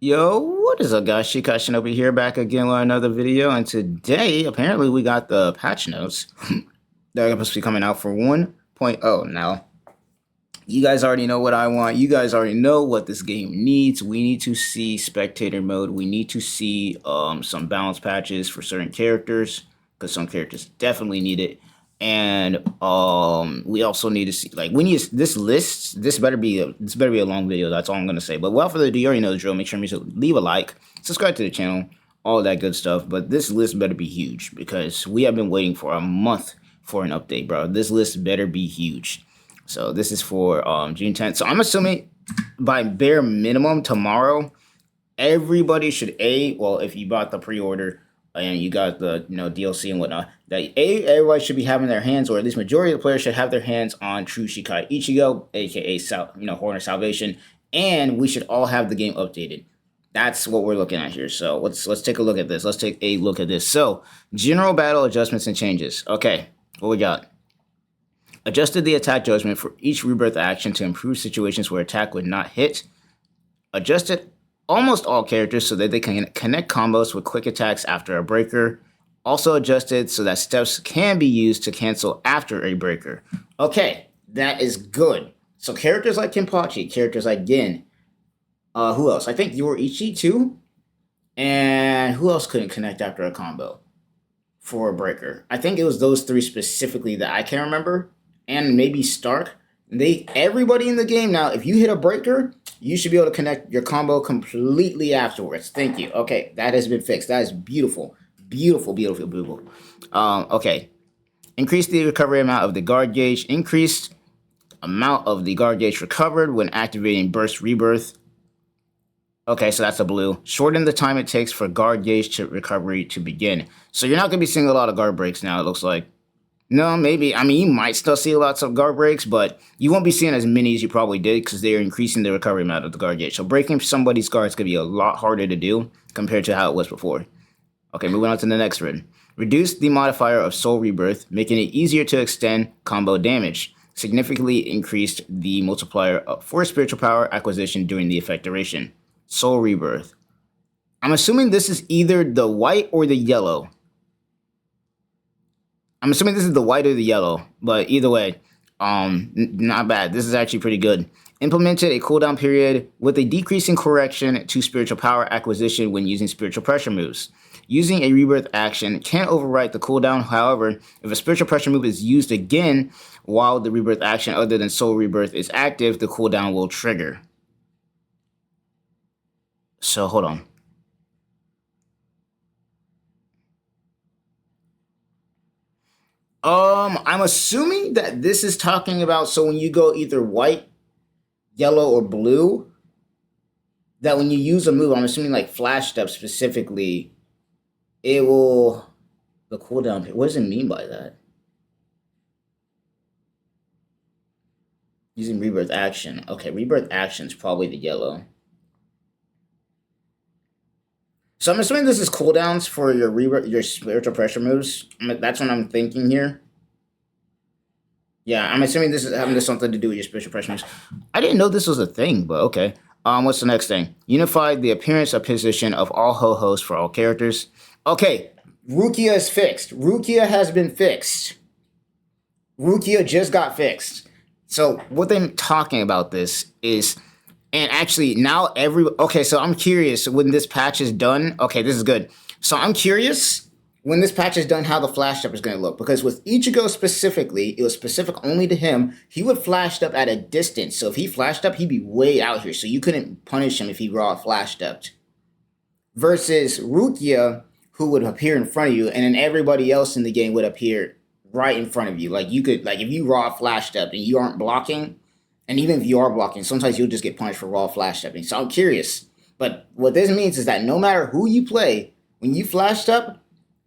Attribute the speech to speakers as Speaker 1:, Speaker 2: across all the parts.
Speaker 1: Yo, what is up, guys? Shinobi here, back again with another video. And today, apparently, we got the patch notes that are supposed to be coming out for 1.0. Now, you guys already know what I want. You guys already know what this game needs. We need to see spectator mode. We need to see some balance patches for certain characters, because some characters definitely need it. And we also need to see, like, we need this list. This better be a long video. That's all I'm gonna say. But without further ado, you already know the drill. Make sure you leave a like, subscribe to the channel, all that good stuff. But this list better be huge, because we have been waiting for a month for an update, bro. This list better be huge. So this is for June 10th. So I'm assuming by bare minimum tomorrow, everybody should well, if you bought the pre-order and you got the DLC and whatnot, that everybody should be having their hands, or at least majority of the players should have their hands on True Shikai Ichigo, aka Horn of Salvation, and we should all have the game updated. That's what we're looking at here. So let's take a look at this. Let's take a look at this. So general battle adjustments and changes. Okay, what we got? Adjusted the attack judgment for each rebirth action to improve situations where attack would not hit. Adjusted almost all characters so that they can connect combos with quick attacks after a breaker. Also adjusted so that steps can be used to cancel after a breaker. Okay, that is good. So characters like Kenpachi, characters like Gin, who else? I think Yoriichi too. And who else couldn't connect after a combo for a breaker? I think it was those three specifically that I can remember. And maybe Stark. Everybody in the game now, if you hit a breaker, you should be able to connect your combo completely afterwards. Thank you. Okay, that has been fixed. That is beautiful. Beautiful, beautiful, beautiful. Okay. Increase the recovery amount of the guard gauge. Increased amount of the guard gauge recovered when activating Burst Rebirth. Okay, so that's a blue. Shorten the time it takes for guard gauge to recovery to begin. So you're not going to be seeing a lot of guard breaks now, it looks like. No, maybe. I mean, you might still see lots of guard breaks, but you won't be seeing as many as you probably did because they're increasing the recovery amount of the guard gauge. So breaking somebody's guard is going to be a lot harder to do compared to how it was before. Okay, moving on to the next one. Reduce the modifier of Soul Rebirth, making it easier to extend combo damage. Significantly increased the multiplier for spiritual power acquisition during the effect duration. Soul Rebirth. I'm assuming this is either the white or the yellow. I'm assuming this is the white or the yellow, but either way, not bad. This is actually pretty good. Implemented a cooldown period with a decreasing correction to spiritual power acquisition when using spiritual pressure moves. Using a rebirth action can overwrite the cooldown. However, if a spiritual pressure move is used again while the rebirth action other than soul rebirth is active, the cooldown will trigger. So hold on. I'm assuming that this is talking about, so when you go either white, yellow, or blue, that when you use a move, I'm assuming like flash step specifically, it will, the cooldown, what does it mean by that? Using rebirth action. Okay, rebirth action is probably the yellow. So I'm assuming this is cooldowns for your spiritual pressure moves. That's what I'm thinking here. Yeah, I'm assuming this is having something to do with your spiritual pressure moves. I didn't know this was a thing, but okay. What's the next thing? Unify the appearance of position of all ho-hos for all characters. Okay, Rukia is fixed. Rukia has been fixed. Rukia just got fixed. So what they're talking about this is... And actually, now okay, so I'm curious when this patch is done. Okay, this is good. So I'm curious when this patch is done how the flash step is going to look. Because with Ichigo specifically, it was specific only to him. He would flash step at a distance. So if he flashed up, he'd be way out here. So you couldn't punish him if he raw flash stepped. Versus Rukia, who would appear in front of you, and then everybody else in the game would appear right in front of you. Like you could, like if you raw flash stepped and you aren't blocking, and even if you are blocking, sometimes you'll just get punished for raw flash stepping. So I'm curious. But what this means is that no matter who you play, when you flash step,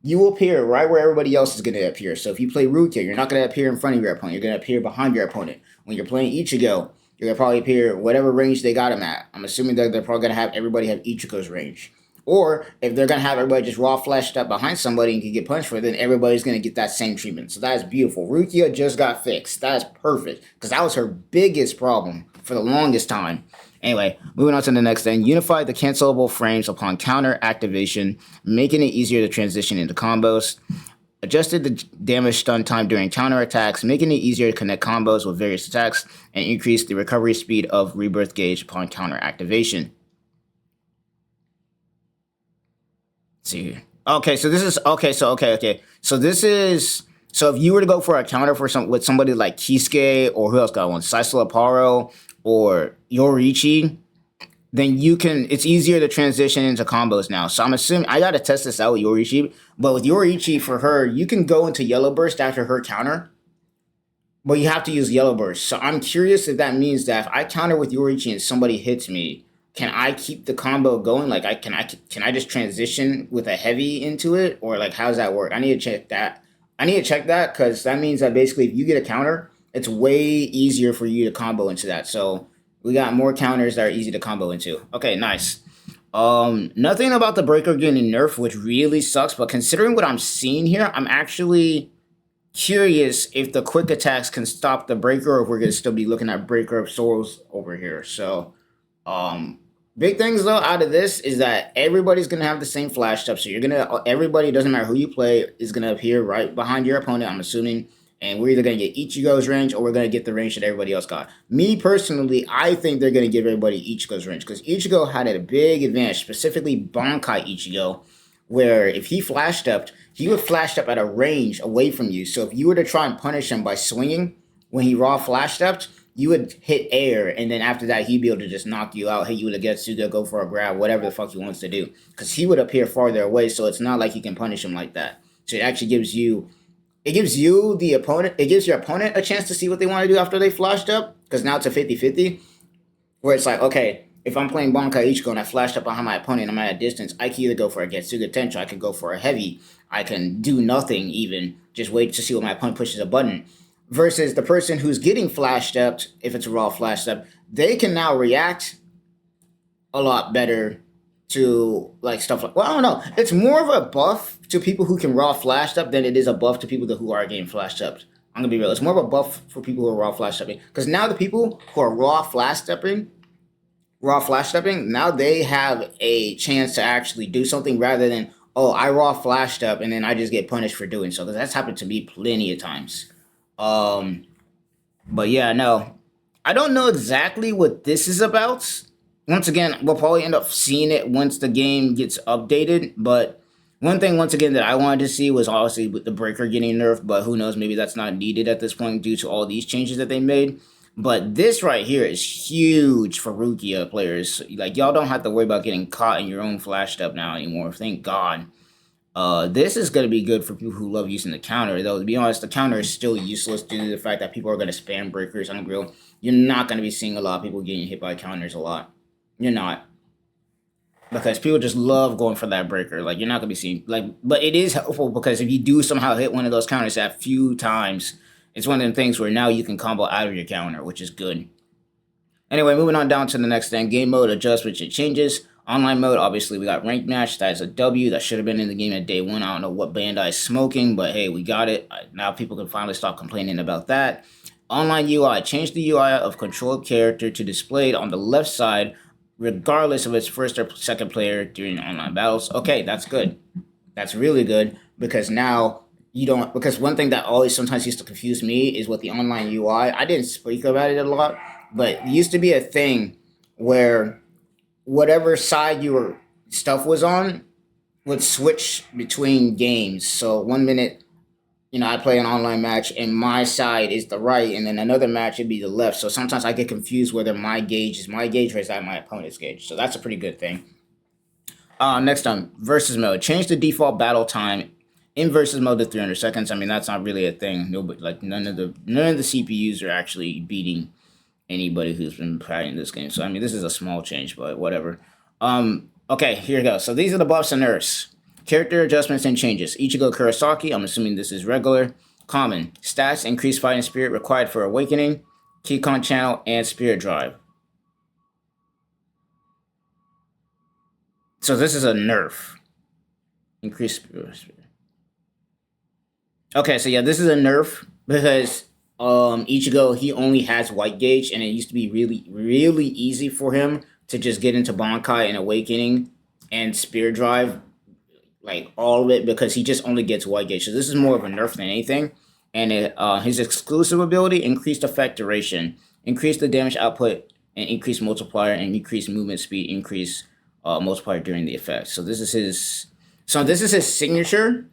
Speaker 1: you will appear right where everybody else is going to appear. So if you play Rukia, you're not going to appear in front of your opponent. You're going to appear behind your opponent. When you're playing Ichigo, you're going to probably appear whatever range they got him at. I'm assuming they're probably going to have everybody have Ichigo's range. Or if they're going to have everybody just raw flash step behind somebody and can get punished for it, then everybody's going to get that same treatment. So that is beautiful. Rukia just got fixed. That is perfect. Because that was her biggest problem for the longest time. Anyway, moving on to the next thing. Unify the cancelable frames upon counter activation, making it easier to transition into combos. Adjusted the damage stun time during counter attacks, making it easier to connect combos with various attacks, and increase the recovery speed of Rebirth gauge upon counter activation. Let's see here. Okay, so this is okay. So this is so if you were to go for a counter for with somebody like Kisuke or who else got one, Saisula Paro or Yoriichi, then you can, it's easier to transition into combos now. So I'm assuming, I gotta test this out with Yoriichi, but with Yoriichi, for her, you can go into Yellow Burst after her counter, but you have to use Yellow Burst. So I'm curious if that means that if I counter with Yoriichi and somebody hits me, can I keep the combo going? Like, can I just transition with a heavy into it? Or like, how does that work? I need to check that. Because that means that basically if you get a counter, it's way easier for you to combo into that. So we got more counters that are easy to combo into. Okay, nice. Nothing about the breaker getting nerfed, which really sucks. But considering what I'm seeing here, I'm actually curious if the quick attacks can stop the breaker, or if we're gonna still be looking at breaker of souls over here. So, big things though out of this is that everybody's gonna have the same flash step. So everybody, doesn't matter who you play, is gonna appear right behind your opponent, I'm assuming. And we're either going to get Ichigo's range or we're going to get the range that everybody else got. Me, personally, I think they're going to give everybody Ichigo's range. Because Ichigo had a big advantage, specifically Bankai Ichigo, where if he flash stepped, he would flash step at a range away from you. So if you were to try and punish him by swinging, when he raw flash stepped, you would hit air. And then after that, he'd be able to just knock you out, hit you with a Getsuga, go for a grab, whatever the fuck he wants to do. Because he would appear farther away, so it's not like you can punish him like that. So it actually gives you... It gives your opponent a chance to see what they want to do after they flashed up, because now it's a 50-50, where it's like, okay, if I'm playing Bankai Ichigo and I flashed up behind my opponent, I'm at a distance, I can either go for a Getsuga Tensho, I can go for a heavy, I can do nothing even, just wait to see what my opponent pushes a button, versus the person who's getting flashed up, if it's a raw flash up, they can now react a lot better to like stuff like, well, I don't know. It's more of a buff to people who can raw flash up than it is a buff to people who are getting flashed up. I'm gonna be real. It's more of a buff for people who are raw flash stepping, because now the people who are raw flash stepping, now they have a chance to actually do something rather than, oh, I raw flashed up and then I just get punished for doing so. Because that's happened to me plenty of times. But yeah, no, I don't know exactly what this is about. Once again, we'll probably end up seeing it once the game gets updated, but one thing, once again, that I wanted to see was obviously with the breaker getting nerfed, but who knows, maybe that's not needed at this point due to all these changes that they made. But this right here is huge for Rukia players. Like, y'all don't have to worry about getting caught in your own flash step now anymore, thank God. This is going to be good for people who love using the counter, though. To be honest, the counter is still useless due to the fact that people are going to spam breakers on the grill. You're not going to be seeing a lot of people getting hit by counters a lot. You're not, because people just love going for that breaker. Like, you're not gonna be seeing, like, but it is helpful, because if you do somehow hit one of those counters a few times, it's one of them things where now you can combo out of your counter, which is good. Anyway, moving on down to the next thing. Game mode adjusts, which it changes. Online mode, obviously we got ranked match. That is a W. That should have been in the game at day one. I don't know what Bandai is smoking, but hey, we got it. Now people can finally stop complaining about that. Online UI, change the UI of controlled character to displayed on the left side, regardless of its first or second player during online battles. Okay, that's good. That's really good, because now you don't, because one thing that always sometimes used to confuse me is with the online UI. I didn't speak about it a lot, but it used to be a thing where whatever side your stuff was on would switch between games. So 1 minute, I play an online match and my side is the right, and then another match would be the left. So sometimes I get confused whether my gauge is my gauge or is that my opponent's gauge. So that's a pretty good thing. Next on versus mode. Change the default battle time in versus mode to 300 seconds. I mean, that's not really a thing. Nobody, like, none of the CPUs are actually beating anybody who's been playing this game. So I mean, this is a small change, but whatever. Okay, here we go. So these are the buffs and nerfs. Character adjustments and changes. Ichigo Kurosaki, I'm assuming this is regular. Common. Stats, increased fighting spirit required for awakening. Keycon channel, and spirit drive. So this is a nerf. Increased spirit. Okay, so yeah, this is a nerf, because Ichigo, he only has white gauge, and it used to be really easy for him to just get into Bankai and Awakening and Spear Drive, like all of it, because he just only gets white gauge. So this is more of a nerf than anything. And his exclusive ability, increased effect duration, increase the damage output, and increase multiplier, and increase movement speed, increase multiplier during the effect. So this is his signature.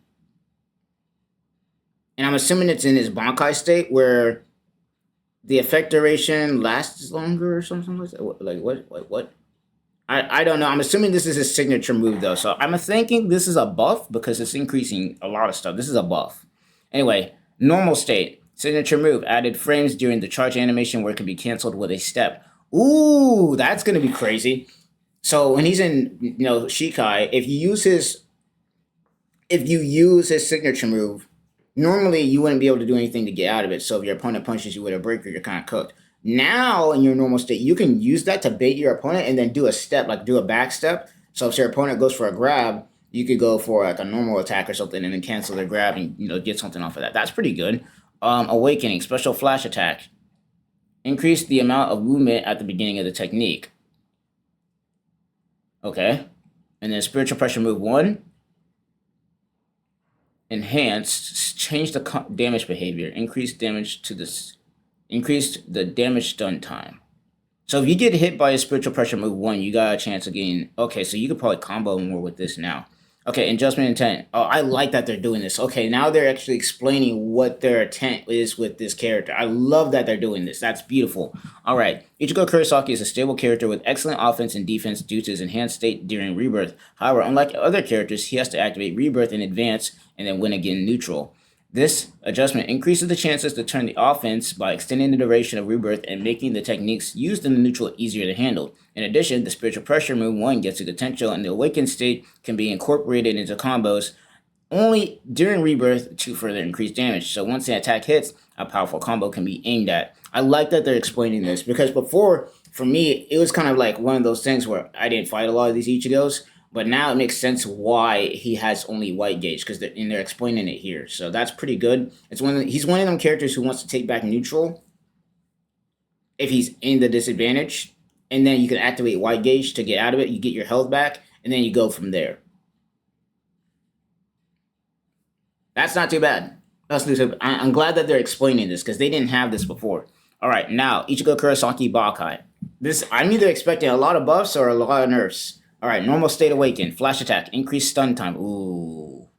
Speaker 1: And I'm assuming it's in his Bankai state where the effect duration lasts longer or something like that. Like what? I don't know. I'm assuming this is his signature move though. So I'm thinking this is a buff because it's increasing a lot of stuff. This is a buff. Anyway, normal state. Signature move. Added frames during the charge animation where it can be canceled with a step. Ooh, that's going to be crazy. So when he's in, Shikai, if you use his signature move, normally you wouldn't be able to do anything to get out of it. So if your opponent punches you with a breaker, you're kind of cooked. Now in your normal state, you can use that to bait your opponent and then do a step, like do a back step. So if your opponent goes for a grab, you could go for like a normal attack or something and then cancel their grab and get something off of that. That's pretty good. Awakening, special flash attack. Increase the amount of movement at the beginning of the technique. Okay. And then spiritual pressure move 1. Enhanced, change the damage behavior. Increase damage to this. Increased the damage stun time. So if you get hit by a spiritual pressure move 1, you got a chance of getting... Okay, so you could probably combo more with this now. Okay, adjustment intent. Oh, I like that they're doing this. Okay, now they're actually explaining what their intent is with this character. I love that they're doing this. That's beautiful. All right. Ichigo Kurosaki is a stable character with excellent offense and defense due to his enhanced state during Rebirth. However, unlike other characters, he has to activate Rebirth in advance and then win again neutral. This adjustment increases the chances to turn the offense by extending the duration of Rebirth and making the techniques used in the neutral easier to handle. In addition, the spiritual pressure move 1 gets a potential, and the awakened state can be incorporated into combos only during Rebirth to further increase damage. So once the attack hits, a powerful combo can be aimed at. I like that they're explaining this, because before, for me, it was kind of like one of those things where I didn't fight a lot of these Ichigos. But now it makes sense why he has only white gauge, because they're explaining it here. So that's pretty good. He's one of them characters who wants to take back neutral if he's in the disadvantage, and then you can activate white gauge to get out of it. You get your health back, and then you go from there. That's not too bad. I'm glad that they're explaining this, because they didn't have this before. All right, now Ichigo Kurosaki Bankai. I'm either expecting a lot of buffs or a lot of nerfs. All right, normal state awaken, flash attack, increased stun time. Ooh.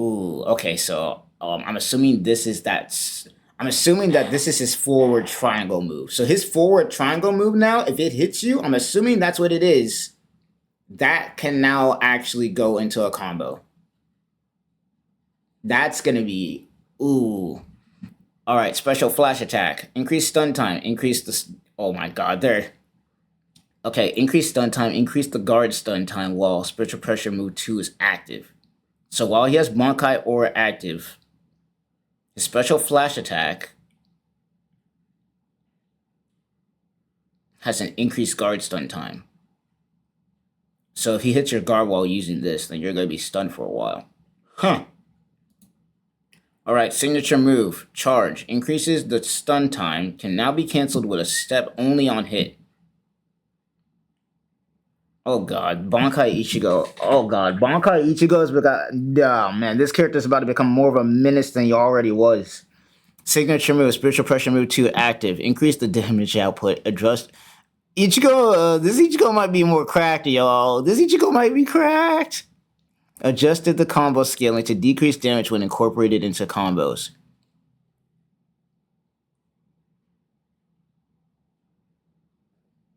Speaker 1: Okay, so I'm assuming this is I'm assuming that this is his forward triangle move. So his forward triangle move now, if it hits you, I'm assuming that's what it is. That can now actually go into a combo. That's gonna be ooh. All right, special flash attack, increased stun time, increase the. Oh my God, there. Okay, increase stun time, increase the guard stun time while spiritual pressure move 2 is active. So while he has Bankai Aura active, his special flash attack has an increased guard stun time. So if he hits your guard while using this, then you're going to be stunned for a while. Huh. Alright, signature move, charge, increases the stun time, can now be cancelled with a step only on hit. Oh God, Bankai Ichigo. Oh God, Bankai Ichigo is oh man, this character is about to become more of a menace than he already was. Signature move, spiritual pressure move 2 active. Increase the damage output. Adjust. Ichigo, this Ichigo might be more cracked, y'all. This Ichigo might be cracked. Adjusted the combo scaling to decrease damage when incorporated into combos.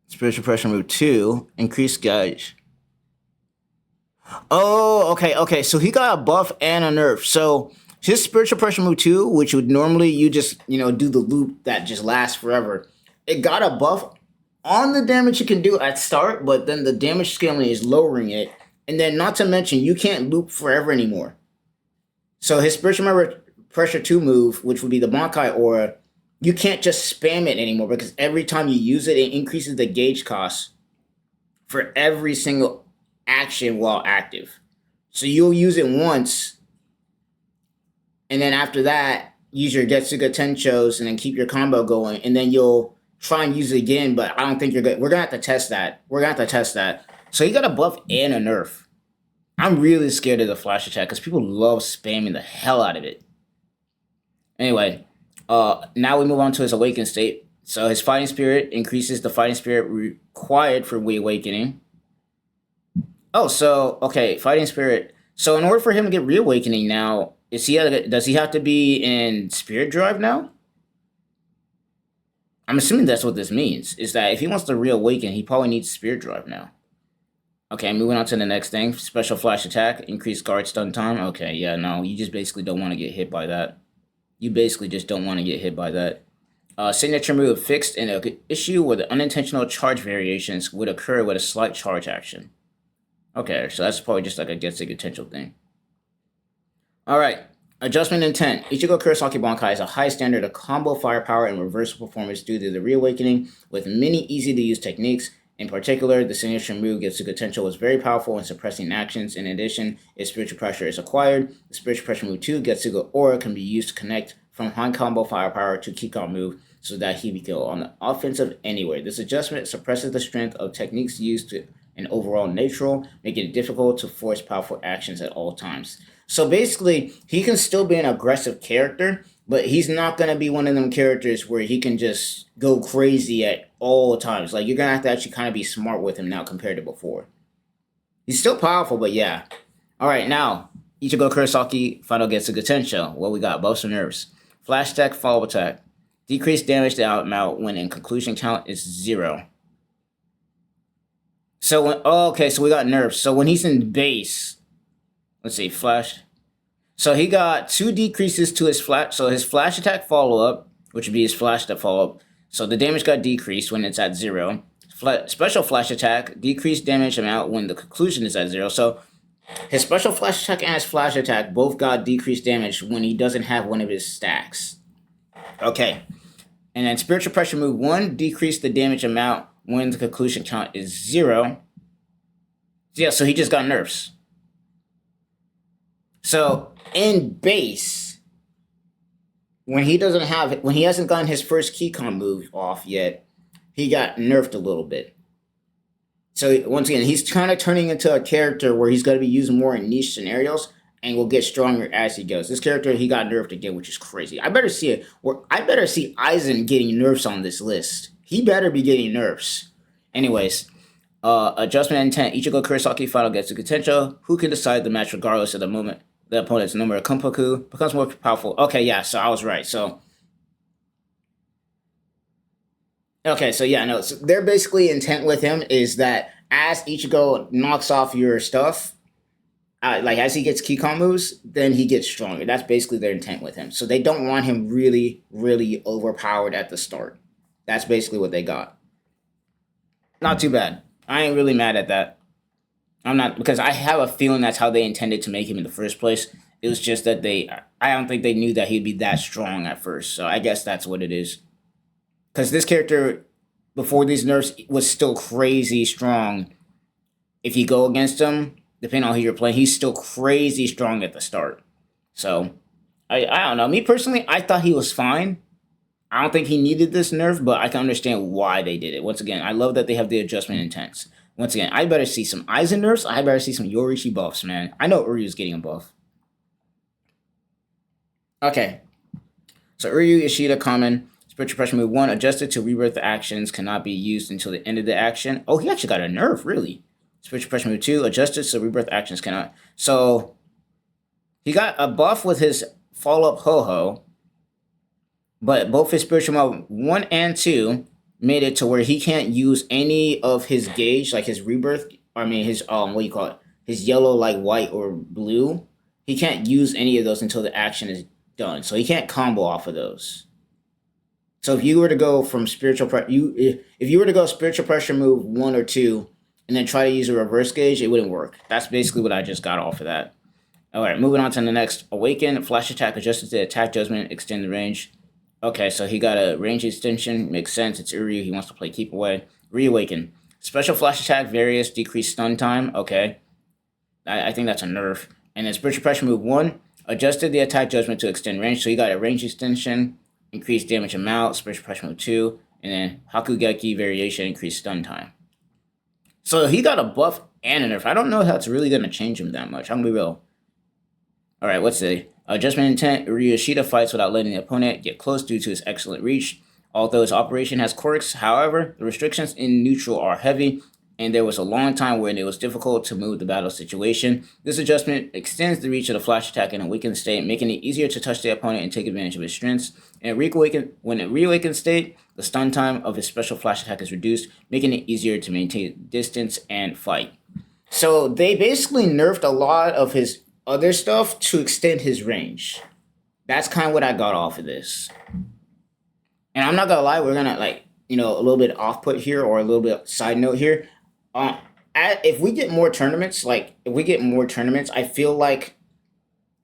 Speaker 1: Spiritual pressure move 2, increased gauge. Oh, okay. So he got a buff and a nerf. So his spiritual pressure move 2, which would normally you just, do the loop that just lasts forever. It got a buff on the damage you can do at start, but then the damage scaling is lowering it. And then not to mention, you can't loop forever anymore. So his spiritual pressure 2 move, which would be the Bankai Aura, you can't just spam it anymore, because every time you use it, it increases the gauge cost for every single action while active. So you'll use it once, And then after that, use your Getsuga Tenchos and then keep your combo going. And then you'll try and use it again, but I don't think you're good. We're going to have to test that. So you got a buff and a nerf. I'm really scared of the flash attack because people love spamming the hell out of it. Anyway, now we move on to his awakened state. So his fighting spirit increases the fighting spirit required for reawakening. Oh, so okay, fighting spirit. So in order for him to get reawakening now, does he have to be in spirit drive now? I'm assuming that's what this means. Is that if he wants to reawaken, he probably needs spirit drive now. Okay, moving on to the next thing. Special flash attack, increased guard stun time. Okay, yeah, no, you just basically don't want to get hit by that. Signature move fixed in an issue where the unintentional charge variations would occur with a slight charge action. Okay, so that's probably just like a Getsuga potential thing. Alright, adjustment intent. Ichigo Kurosaki Bankai has a high standard of combo firepower and reversal performance due to the reawakening with many easy-to-use techniques. In particular, the signature move Getsuga Potential was very powerful in suppressing actions. In addition, if spiritual pressure is acquired, the spiritual pressure move 2 Getsuga Aura can be used to connect from high combo firepower to Kikon move so that he can go on the offensive anywhere. This adjustment suppresses the strength of techniques used to an overall neutral, making it difficult to force powerful actions at all times. So basically, he can still be an aggressive character, but he's not going to be one of them characters where he can just go crazy at all times. Like, you're going to have to actually kind of be smart with him now compared to before. He's still powerful, but yeah. Alright, now, Ichigo Kurosaki final Getsuga Tensho. What we got? Buffs and nerfs. Flash attack, follow attack. Decreased damage to outmount when in conclusion count is 0. So, so we got nerfs. So when he's in base, let's see, flash. So he got 2 decreases to his flash. So his flash attack follow-up, which would be his flash attack follow-up. So the damage got decreased when it's at 0. Special flash attack, decreased damage amount when the conclusion is at 0. So his special flash attack and his flash attack both got decreased damage when he doesn't have one of his stacks. Okay. And then spiritual pressure move 1 decreased the damage amount when the conclusion count is 0. Yeah, so he just got nerfs. So in base, when he hasn't gotten his first Kikon move off yet, he got nerfed a little bit. So once again, he's kind of turning into a character where he's going to be used more in niche scenarios and will get stronger as he goes. This character, he got nerfed again, which is crazy. I better see Aizen getting nerfs on this list. He better be getting nerfs. Anyways, adjustment intent. Ichigo Kurosaki final Getsuga Tensho. Who can decide the match regardless of the moment the opponent's number of Kunpaku becomes more powerful. Okay, yeah, so I was right. So okay, so yeah, no, so their basically intent with him is that as Ichigo knocks off your stuff, like as he gets Kikon moves, then he gets stronger. That's basically their intent with him. So they don't want him really, really overpowered at the start. That's basically what they got. Not too bad. I ain't really mad at that. I'm not, because I have a feeling that's how they intended to make him in the first place. It was just that I don't think they knew that he'd be that strong at first. So I guess that's what it is. Because this character, before these nerfs, was still crazy strong. If you go against him, depending on who you're playing, he's still crazy strong at the start. So, I don't know. Me personally, I thought he was fine. I don't think he needed this nerf, but I can understand why they did it. Once again, I love that they have the adjustment intents. Once again, I better see some Aizen nerfs. I better see some Yorishi buffs, man. I know Uryu's getting a buff. Okay. So Uryu Ishida common. Spiritual pressure move 1 adjusted to rebirth actions cannot be used until the end of the action. Oh, he actually got a nerf, really. Spiritual pressure move 2 adjusted so rebirth actions cannot. So he got a buff with his follow-up Ho-Ho. But both his spiritual move 1 and 2 made it to where he can't use any of his gauge, like his rebirth, his his yellow, like white or blue. He can't use any of those until the action is done. So he can't combo off of those. So if you were to go from spiritual if you were to go spiritual pressure move 1 or 2 and then try to use a reverse gauge, it wouldn't work. That's basically what I just got off of that. Alright, moving on to the next. Awaken, flash attack adjusted to attack judgment, extend the range. Okay, so he got a range extension. Makes sense. It's Uryu. He wants to play keep away. Reawaken. Special flash attack, various decreased stun time. Okay. I think that's a nerf. And then spiritual pressure move 1. Adjusted the attack judgment to extend range. So you got a range extension, increased damage amount, special pressure move 2, and then Hakugeki variation, increased stun time. So he got a buff and a nerf. I don't know how it's really going to change him that much. I'm going to be real. All right, what's the adjustment intent? Ryoshida fights without letting the opponent get close due to his excellent reach. Although his operation has quirks, however, the restrictions in neutral are heavy, and there was a long time when it was difficult to move the battle situation. This adjustment extends the reach of the flash attack in a weakened state, making it easier to touch the opponent and take advantage of his strengths. And when it reawakened state, the stun time of his special flash attack is reduced, making it easier to maintain distance and fight. So they basically nerfed a lot of his other stuff to extend his range. That's kind of what I got off of this. And I'm not gonna lie, we're gonna a little bit off put here or a little bit side note here. If we get more tournaments, I feel like,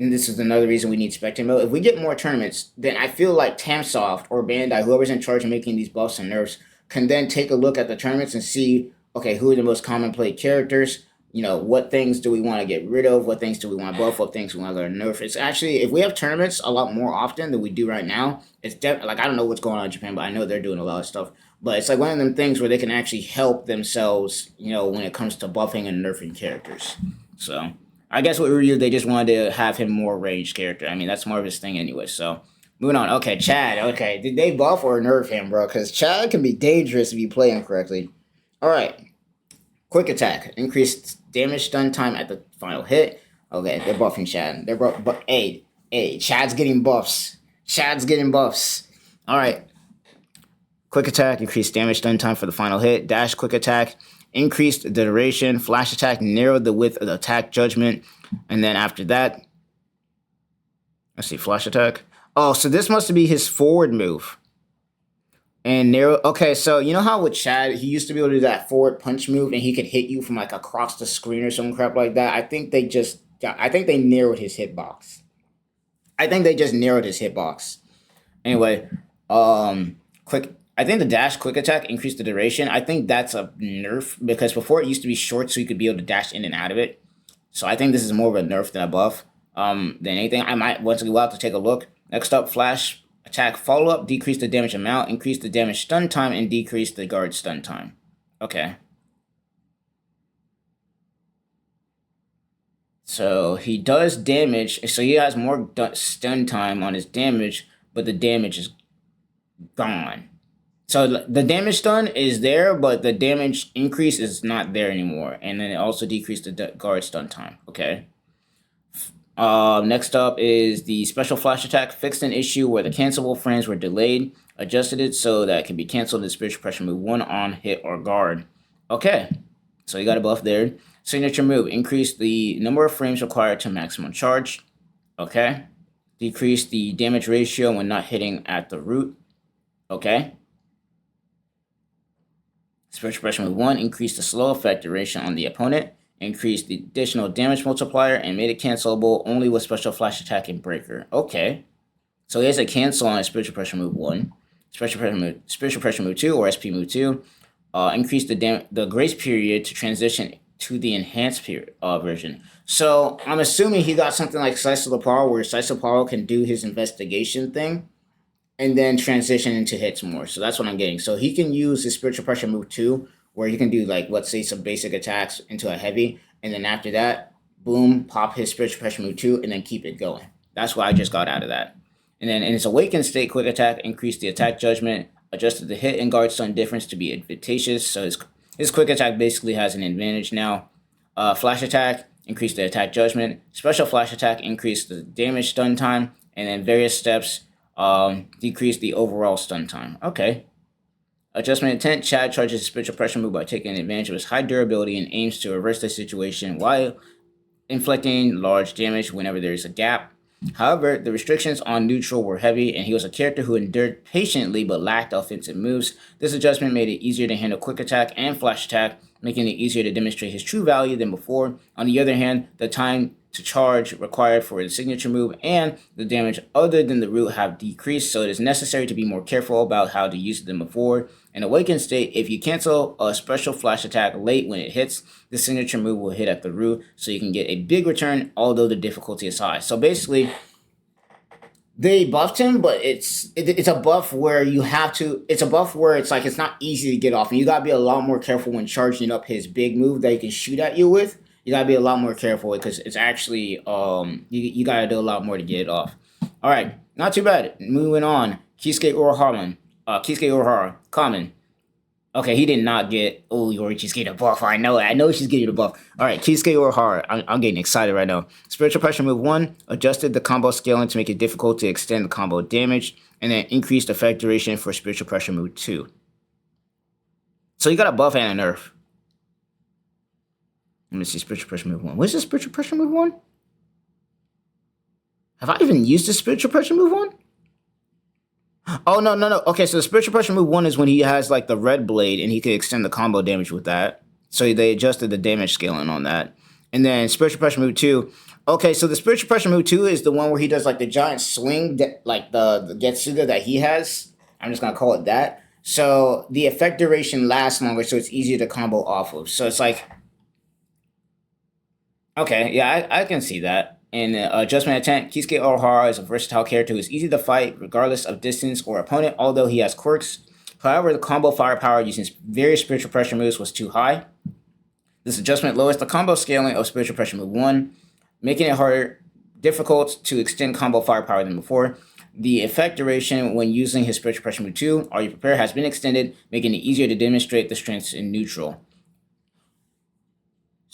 Speaker 1: and this is another reason we need spectator mode. If we get more tournaments, then I feel like Tamsoft or Bandai, whoever's in charge of making these buffs and nerfs, can then take a look at the tournaments and see, okay, who are the most common played characters? What things do we want to get rid of? What things do we want to buff? What things we want to go to nerf? It's actually, if we have tournaments a lot more often than we do right now, it's definitely, I don't know what's going on in Japan, but I know they're doing a lot of stuff. But it's like one of them things where they can actually help themselves, when it comes to buffing and nerfing characters. So, I guess with Ryu, they just wanted to have him more ranged character. I mean, that's more of his thing anyway. So, moving on. Okay, Chad. Okay, did they buff or nerf him, bro? Because Chad can be dangerous if you play him correctly. All right. Quick attack. Increased damage stun time at the final hit. Okay, they're buffing Chad. But hey, Chad's getting buffs. All right. Quick attack, increased damage stun time for the final hit. Dash quick attack, increased the duration. Flash attack, narrowed the width of the attack judgment. And then after that, let's see, flash attack. Oh, so this must be his forward move. And narrow. Okay, so you know how with Chad, he used to be able to do that forward punch move and he could hit you from across the screen or some crap like that. I think they narrowed his hitbox. Anyway, I think the dash quick attack increased the duration. I think that's a nerf because before it used to be short so you could be able to dash in and out of it. So I think this is more of a nerf than a buff than anything. I might once go out to take a look. Next up, flash attack follow-up, decrease the damage amount, increase the damage stun time, and decrease the guard stun time. Okay. So he does damage. So he has more stun time on his damage, but the damage is gone. So the damage stun is there, but the damage increase is not there anymore. And then it also decreased the guard stun time. Okay. Next up is the special flash attack. Fixed an issue where the cancelable frames were delayed. Adjusted it so that it can be canceled in spiritual pressure move 1 on hit or guard. Okay. So you got a buff there. Signature move. Increase the number of frames required to maximum charge. Okay. Decrease the damage ratio when not hitting at the root. Okay. Spiritual pressure move 1. Increase the slow effect duration on the opponent. Increase the additional damage multiplier and made it cancelable only with special flash attack and breaker. Okay. So he has a cancel on a spiritual pressure move 1. Spiritual pressure move 2 or SP move 2. Increase the grace period to transition to the enhanced version. So I'm assuming he got something like Slice of the Power where Slice of the Power can do his investigation thing and then transition into hits more. So that's what I'm getting. So he can use his spiritual pressure move 2 where he can do let's say some basic attacks into a heavy, and then after that, boom, pop his spiritual pressure move 2 and then keep it going. That's what I just got out of that. And then in his awakened state, quick attack increased the attack judgment, adjusted the hit and guard stun difference to be advantageous. So his quick attack basically has an advantage now. Flash attack increased the attack judgment. Special flash attack increased the damage stun time, and then various steps decreased the overall stun time. Okay. Adjustment intent. Chad charges his spiritual pressure move by taking advantage of his high durability and aims to reverse the situation while inflicting large damage whenever there is a gap. However, the restrictions on neutral were heavy, and he was a character who endured patiently but lacked offensive moves. This adjustment made it easier to handle quick attack and flash attack, making it easier to demonstrate his true value than before. On the other hand, the time to charge required for the signature move and the damage other than the root have decreased, so it is necessary to be more careful about how to use them before. In awakened state, if you cancel a special flash attack late when it hits, the signature move will hit at the root, so you can get a big return, although the difficulty is high. So basically, they buffed him, but it's a buff where you have to. It's a buff where it's like it's not easy to get off, and you gotta be a lot more careful when charging up his big move that he can shoot at you with. You gotta be a lot more careful because it's actually you gotta do a lot more to get it off. All right, not too bad. Moving on, Kisuke Urahara, common. Okay, he did not get. Oh, Yorichi's getting a buff. I know she's getting a buff. All right, Kisuke Urahara. I'm getting excited right now. Spiritual Pressure Move 1 adjusted the combo scaling to make it difficult to extend the combo damage, and then increased effect duration for Spiritual Pressure Move 2. So you got a buff and a nerf. Let me see Spiritual Pressure Move 1. What's the Spiritual Pressure Move 1? Have I even used the Spiritual Pressure Move 1? Oh, no. Okay, so the Spiritual Pressure Move 1 is when he has, like, the red blade, and he can extend the combo damage with that. So they adjusted the damage scaling on that. And then Spiritual Pressure Move 2. Okay, so the Spiritual Pressure Move 2 is the one where he does, like, the giant swing, like the Getsuga that he has. I'm just going to call it that. So the effect duration lasts longer, so it's easier to combo off of. So it's like... Okay, yeah, I can see that. In Adjustment Attempt, Kisuke Urahara is a versatile character who is easy to fight regardless of distance or opponent, although he has quirks. However, the combo firepower using various Spiritual Pressure moves was too high. This adjustment lowers the combo scaling of Spiritual Pressure Move 1, making it difficult to extend combo firepower than before. The effect duration when using his Spiritual Pressure Move 2, Are You Prepared, has been extended, making it easier to demonstrate the strengths in neutral.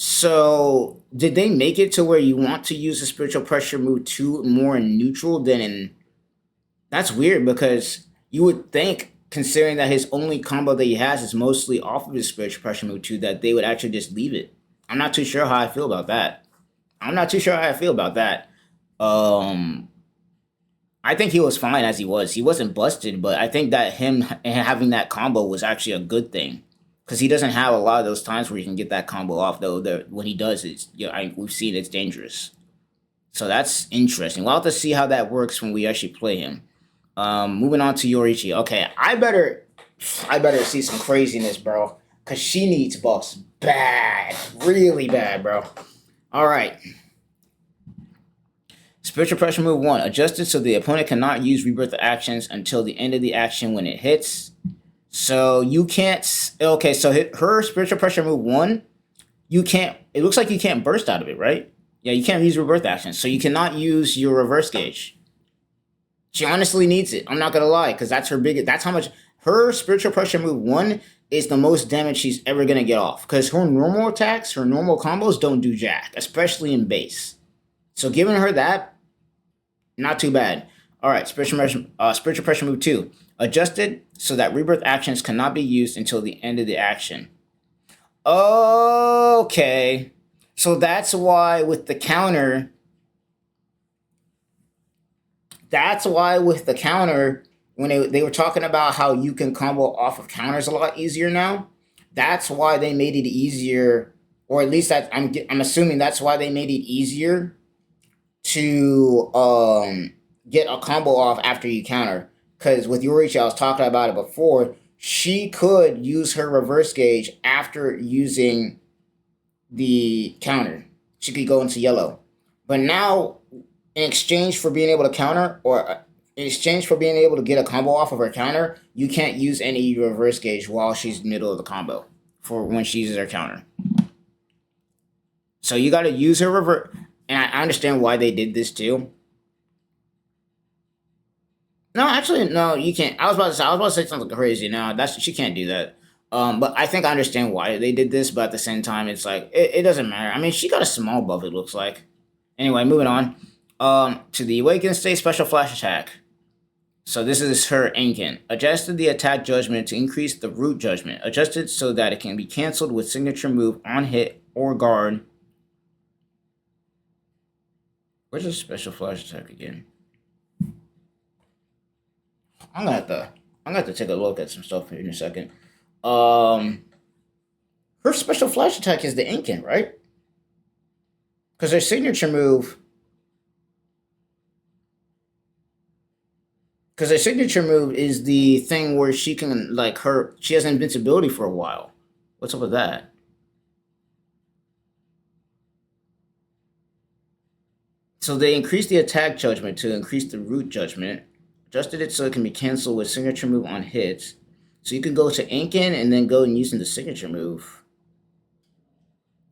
Speaker 1: So, did they make it to where you want to use the Spiritual Pressure Move 2 more in neutral than in... That's weird, because you would think, considering that his only combo that he has is mostly off of his Spiritual Pressure Move 2, that they would actually just leave it. I'm not too sure how I feel about that. I think he was fine as he was. He wasn't busted, but I think that him having that combo was actually a good thing. Because he doesn't have a lot of those times where he can get that combo off, though. When he does, we've seen it's dangerous. So that's interesting. We'll have to see how that works when we actually play him. Moving on to Yorichi. Okay, I better see some craziness, bro. Because she needs buffs bad. Really bad, bro. Alright. Spiritual Pressure Move 1. Adjusted so the opponent cannot use Rebirth actions until the end of the action when it hits. So you can't... Okay, so her Spiritual Pressure Move 1, you can't... It looks like you can't burst out of it, right? Yeah, you can't use Rebirth actions. So you cannot use your reverse gauge. She honestly needs it. I'm not going to lie, because that's her biggest... That's how much... Her Spiritual Pressure Move 1 is the most damage she's ever going to get off. Because her normal attacks, her normal combos don't do jack, especially in base. So giving her that, not too bad. Alright, Spiritual Pressure Move 2. Adjusted so that Rebirth actions cannot be used until the end of the action. Okay. So that's why with the counter... when they were talking about how you can combo off of counters a lot easier now, that's why they made it easier, or at least I'm assuming that's why they made it easier to get a combo off after you counter. Because with Yorichi, I was talking about it before, she could use her reverse gauge after using the counter. She could go into yellow. But now, in exchange for being able to counter, or in exchange for being able to get a combo off of her counter, you can't use any reverse gauge while she's in the middle of the combo for when she uses her counter. So you got to use her reverse. And I understand why they did this too. No, actually, no, you can't. I was about to say something crazy. No, she can't do that. But I think I understand why they did this, but at the same time, it's like, it doesn't matter. I mean, she got a small buff, it looks like. Anyway, moving on. To the Awakened State Special Flash Attack. So this is her Enkin. Adjusted the attack judgment to increase the root judgment. Adjusted so that it can be cancelled with signature move on hit or guard. Where's the Special Flash Attack again? I'm gonna have to take a look at some stuff here in a second. Her Special Flash Attack is the Enkin, right? Because her signature move... Because her signature move is the thing where she can, like, she has invincibility for a while. What's up with that? So they increased the attack judgment to increase the root judgment. Adjusted it so it can be canceled with signature move on hits. So you can go to Inkin and then go and using the signature move.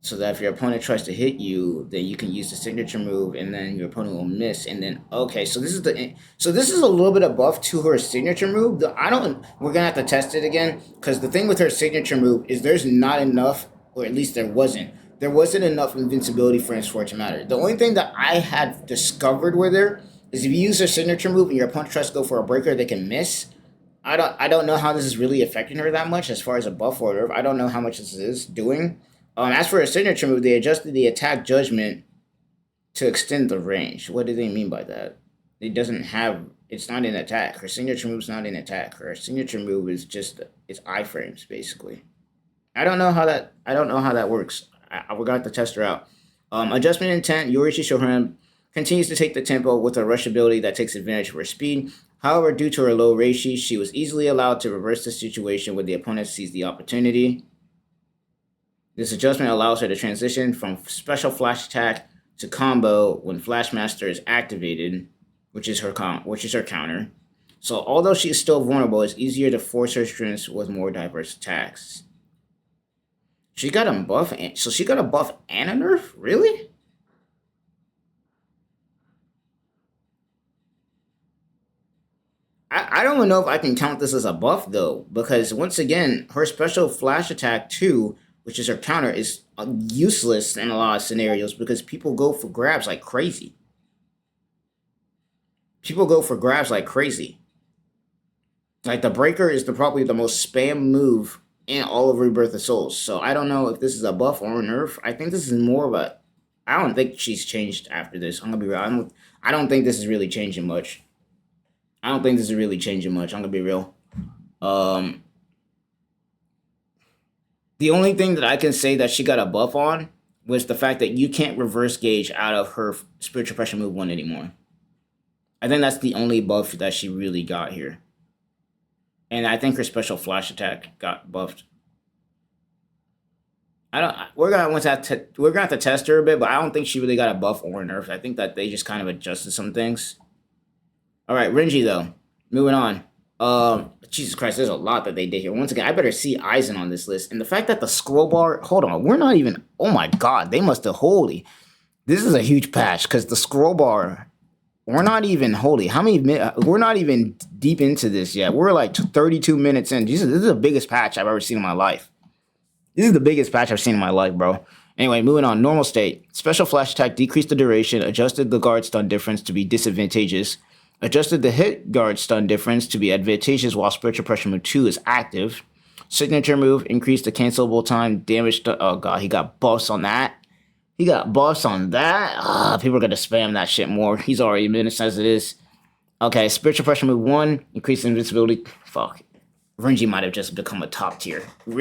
Speaker 1: So that if your opponent tries to hit you, then you can use the signature move, and then your opponent will miss. And then okay, so this is a little bit of buff to her signature move. We're gonna have to test it again because the thing with her signature move is there's not enough, or at least there wasn't enough invincibility for it to matter. The only thing that I had discovered with her is if you use her signature move and your opponent tries to go for a breaker, they can miss. I don't know how this is really affecting her that much as far as a buff or nerf. I don't know how much this is doing. As for a signature move, they adjusted the attack judgment to extend the range. What do they mean by that? It's not an attack. Her signature move's not an attack. Her signature move is just, it's iframes, basically. I don't know how that works. We're going to have to test her out. Adjustment intent, Yoriichi Shohan continues to take the tempo with a rush ability that takes advantage of her speed. However, due to her low reishi, she was easily allowed to reverse the situation when the opponent sees the opportunity. This adjustment allows her to transition from special flash attack to combo when Flash Master is activated, which is her counter. So although she is still vulnerable, it's easier to force her strengths with more diverse attacks. She got a buff, so she got a buff and a nerf? Really? I don't even know if I can count this as a buff though, because once again, her special flash attack 2, which is her counter, is useless in a lot of scenarios because people go for grabs like crazy. Like the breaker is probably the most spam move in all of Rebirth of Souls. So I don't know if this is a buff or a nerf. I think this is more of a... I don't think she's changed after this. I'm going to be real. I don't think this is really changing much. I'm going to be real. The only thing that I can say that she got a buff on was the fact that you can't reverse gauge out of her Spiritual Pressure Move 1 anymore. I think that's the only buff that she really got here. And I think her special flash attack got buffed. We're gonna have to test her a bit, but I don't think she really got a buff or a nerf. I think that they just kind of adjusted some things. Alright, Renji though. Moving on. Jesus Christ, there's a lot that they did here. Once again, I better see Aizen on this list. And the fact that the scroll bar... Hold on, we're not even... Oh my god, they must have... Holy. This is a huge patch, because the scroll bar... We're not even... Holy, how many minutes... We're not even deep into this yet. We're like 32 minutes in. This is the biggest patch I've ever seen in my life. This is the biggest patch I've seen in my life, bro. Anyway, moving on. Normal state. Special flash attack decreased the duration, adjusted the guard stun difference to be disadvantageous, adjusted the hit guard stun difference to be advantageous while Spiritual Pressure Move 2 is active. Signature move increased the cancelable time, damage... Oh god, he got buffs on that. People are gonna spam that shit more. He's already menaced as it is. Okay, Spiritual Pressure Move 1, increased invincibility. Fuck. Renji might have just become a top tier. And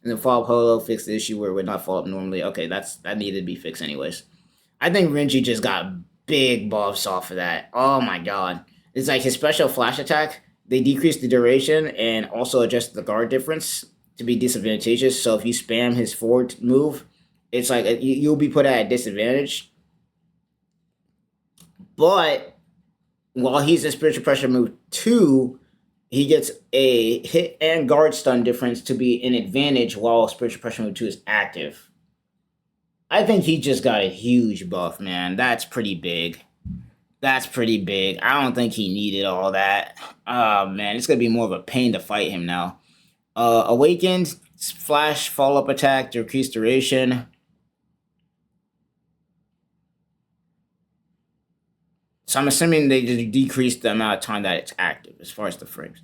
Speaker 1: then Fall Polo fixed the issue where it would not fall up normally. Okay, that needed to be fixed anyways. I think Renji just got big buffs off of that. Oh my god. It's like his special flash attack, they decreased the duration and also adjusted the guard difference to be disadvantageous. So if you spam his forward move, it's like you'll be put at a disadvantage. But while he's in Spiritual Pressure Move 2, he gets a hit and guard stun difference to be an advantage while Spiritual Pressure Move 2 is active. I think he just got a huge buff, man. That's pretty big. I don't think he needed all that. Oh, man. It's going to be more of a pain to fight him now. Awakened, flash, follow-up attack, decreased duration. So I'm assuming they decreased the amount of time that it's active as far as the frames.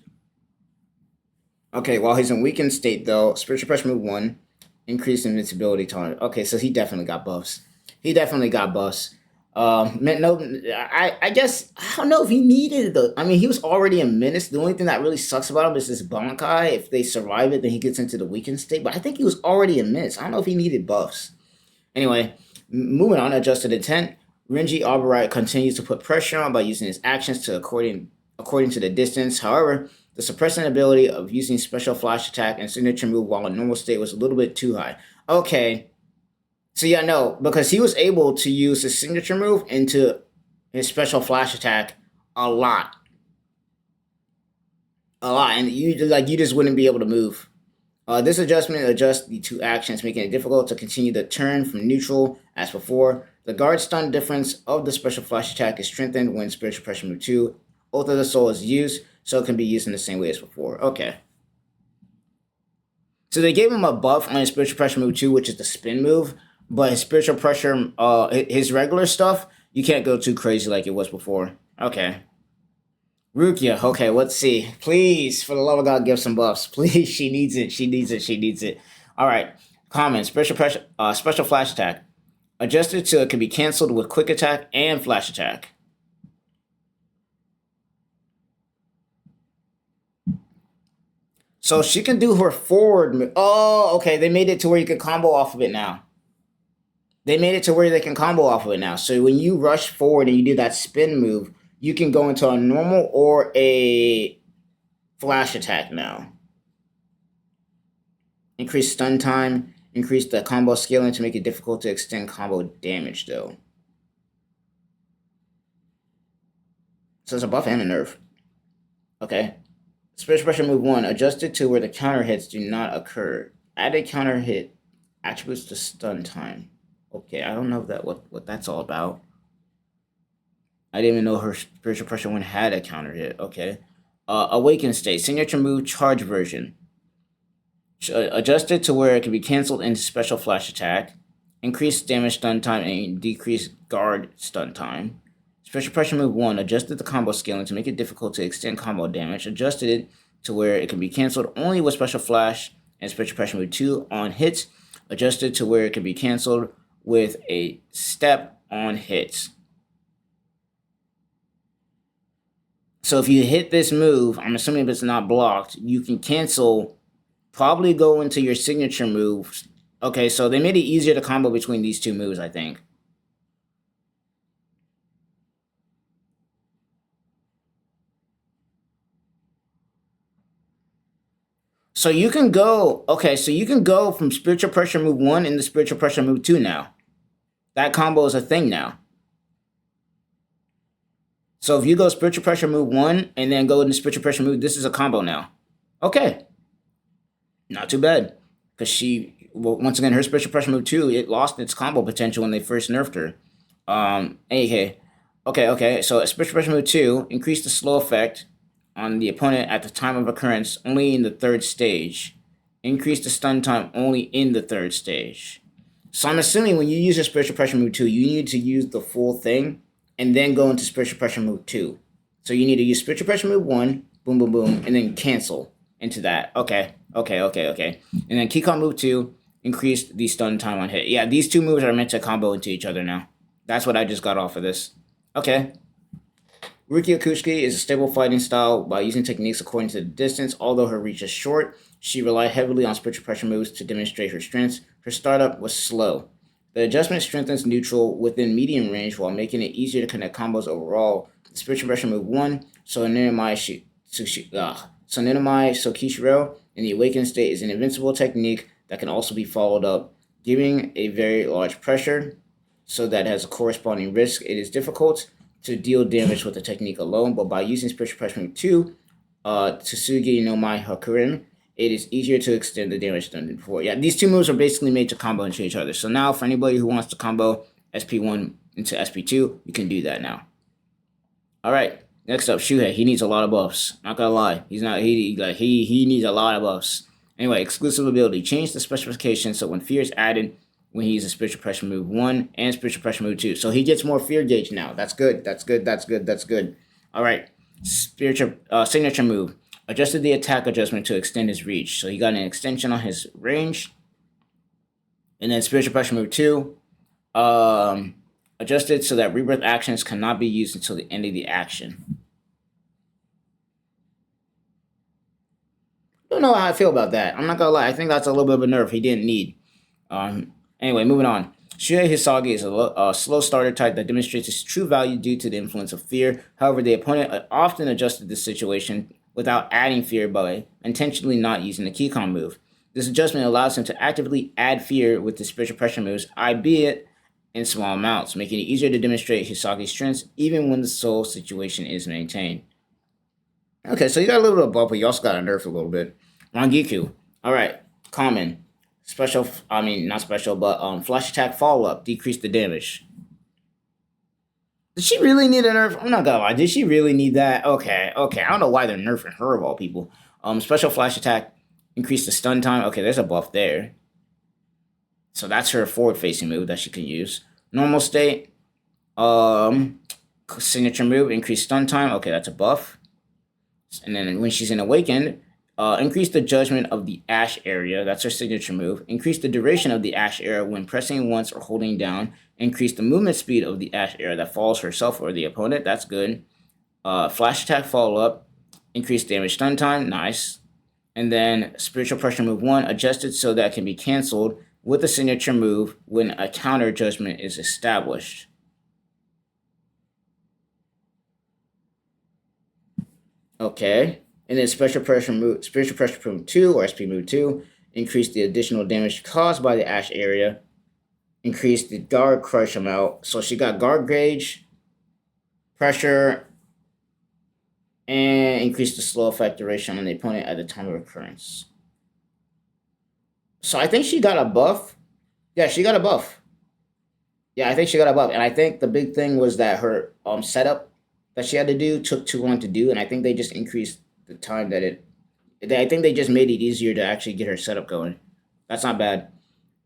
Speaker 1: Okay, while he's in weakened state, though, Spiritual Pressure Move 1, increased invincibility tolerance. Okay, so he definitely got buffs. I guess, I don't know if he needed it. I mean, he was already a menace. The only thing that really sucks about him is this Bankai. If they survive it, then he gets into the weakened state. But I think he was already a menace. I don't know if he needed buffs. Anyway, moving on, adjusted intent. Renji Albright continues to put pressure on by using his actions to according to the distance. However, the suppressing ability of using special flash attack and signature move while in normal state was a little bit too high. Okay. So yeah, no, because he was able to use his signature move into his special flash attack a lot. And you just wouldn't be able to move. This adjustment adjusts the two actions, making it difficult to continue the turn from neutral as before. The guard stun difference of the special flash attack is strengthened when Spiritual Pressure Move 2, Oath of the Soul is used, so it can be used in the same way as before. Okay. So they gave him a buff on his Spiritual Pressure Move 2, which is the spin move, but his Spiritual Pressure, his regular stuff, you can't go too crazy like it was before. Okay. Rukia, okay, let's see. Please, for the love of God, give some buffs. Please, she needs it. She needs it. She needs it. All right. Comment. Special flash attack. Adjusted so it can be canceled with quick attack and flash attack. So she can do her forward. Oh, okay. They made it to where you can combo off of it now. They made it to where they can combo off of it now. So when you rush forward and you do that spin move, you can go into a normal or a flash attack now. Increase stun time. Increase the combo scaling to make it difficult to extend combo damage, though. So it's a buff and a nerf. Okay. Special Pressure Move 1. Adjusted to where the counter hits do not occur. Add a counter hit. Attributes to stun time. Okay, I don't know what that's all about. I didn't even know her Spiritual Pressure 1 had a counter hit. Okay. Awaken State. Signature move charge version. Adjusted to where it can be canceled into special flash attack. Increase damage stun time and decrease guard stun time. Special Pressure Move 1. Adjusted the combo scaling to make it difficult to extend combo damage. Adjusted it to where it can be canceled only with Special Flash and Special Pressure Move 2 on hits. Adjusted to where it can be canceled with a step on hits. So if you hit this move, I'm assuming if it's not blocked, you can cancel, probably go into your signature moves. Okay, so they made it easier to combo between these two moves, I think. So you can go, okay, so you can go from Spiritual Pressure Move 1 into Spiritual Pressure Move 2 now. That combo is a thing now. So if you go Spiritual Pressure Move 1 and then go into Spiritual Pressure Move, this is a combo now. Okay. Not too bad. Because she, well, once again, her Spiritual Pressure Move 2, it lost its combo potential when they first nerfed her. Okay. So Spiritual Pressure Move 2, increase the slow effect on the opponent at the time of occurrence only in the third stage. Increase the stun time only in the third stage. So I'm assuming when you use your Spiritual Pressure Move 2, you need to use the full thing and then go into Spiritual Pressure Move 2. So you need to use Spiritual Pressure Move 1, boom, boom, boom, and then cancel into that. Okay. And then Key Combo Move 2, increase the stun time on hit. Yeah, these two moves are meant to combo into each other now. That's what I just got off of this. Okay. Rukia Kuchiki is a stable fighting style by using techniques according to the distance. Although her reach is short, she relied heavily on Spiritual Pressure moves to demonstrate her strengths. Her startup was slow. The adjustment strengthens neutral within medium range while making it easier to connect combos overall. The Spiritual Pressure Move 1, Sonenmai Sokishiro in the Awakened state is an invincible technique that can also be followed up, giving a very large pressure, so that has a corresponding risk. It is difficult to deal damage with the technique alone, but by using Spiritual Pressure Move 2, Tsugi no Mai Hakurin, it is easier to extend the damage than before. Yeah, these two moves are basically made to combo into each other. So now for anybody who wants to combo SP1 into SP2, you can do that now. All right, next up, Shuhei. He needs a lot of buffs. Not gonna lie, he needs a lot of buffs. Anyway, exclusive ability. Change the specification so when fear is added, when he uses Spiritual Pressure Move 1 and Spiritual Pressure Move 2. So he gets more fear gauge now. That's good. All right, signature move. Adjusted the attack adjustment to extend his reach. So he got an extension on his range. And then Spiritual Pressure Move 2. Adjusted so that Rebirth actions cannot be used until the end of the action. Don't know how I feel about that. I'm not gonna lie. I think that's a little bit of a nerf he didn't need. Anyway, moving on. Shirei Hisagi is a slow starter type that demonstrates its true value due to the influence of fear. However, the opponent often adjusted this situation without adding fear by intentionally not using the Keycon move. This adjustment allows him to actively add fear with the spiritual pressure moves, albeit in small amounts, making it easier to demonstrate Hisagi's strengths even when the soul situation is maintained. Okay, so you got a little bit of buff, but you also got a nerf a little bit. Rangiku. Alright, common. Special, not special, but flash attack follow up, decrease the damage. Did she really need a nerf? I'm not gonna lie, did she really need that? Okay. I don't know why they're nerfing her of all people. Special flash attack, increase the stun time. Okay, there's a buff there. So that's her forward facing move that she can use. Normal state, signature move, increase stun time. Okay, that's a buff. And then when she's in Awakened, increase the judgment of the Ash area. That's her signature move. Increase the duration of the Ash area when pressing once or holding down. Increase the movement speed of the Ash area that falls herself or the opponent. That's good. Flash attack follow up. Increase damage stun time. Nice. And then spiritual pressure move 1 adjusted so that it can be canceled with the signature move when a counter judgment is established. Okay. And then spiritual pressure move 2 or SP move 2, increase the additional damage caused by the Ash area, increase the guard crush amount. So she got guard gauge, pressure, and increase the slow effect duration on the opponent at the time of occurrence. So I think she got a buff. Yeah, she got a buff. Yeah, I think she got a buff. And I think the big thing was that her setup that she had to do took too long to do, and I think they just increased the time that I think they just made it easier to actually get her setup going. That's not bad.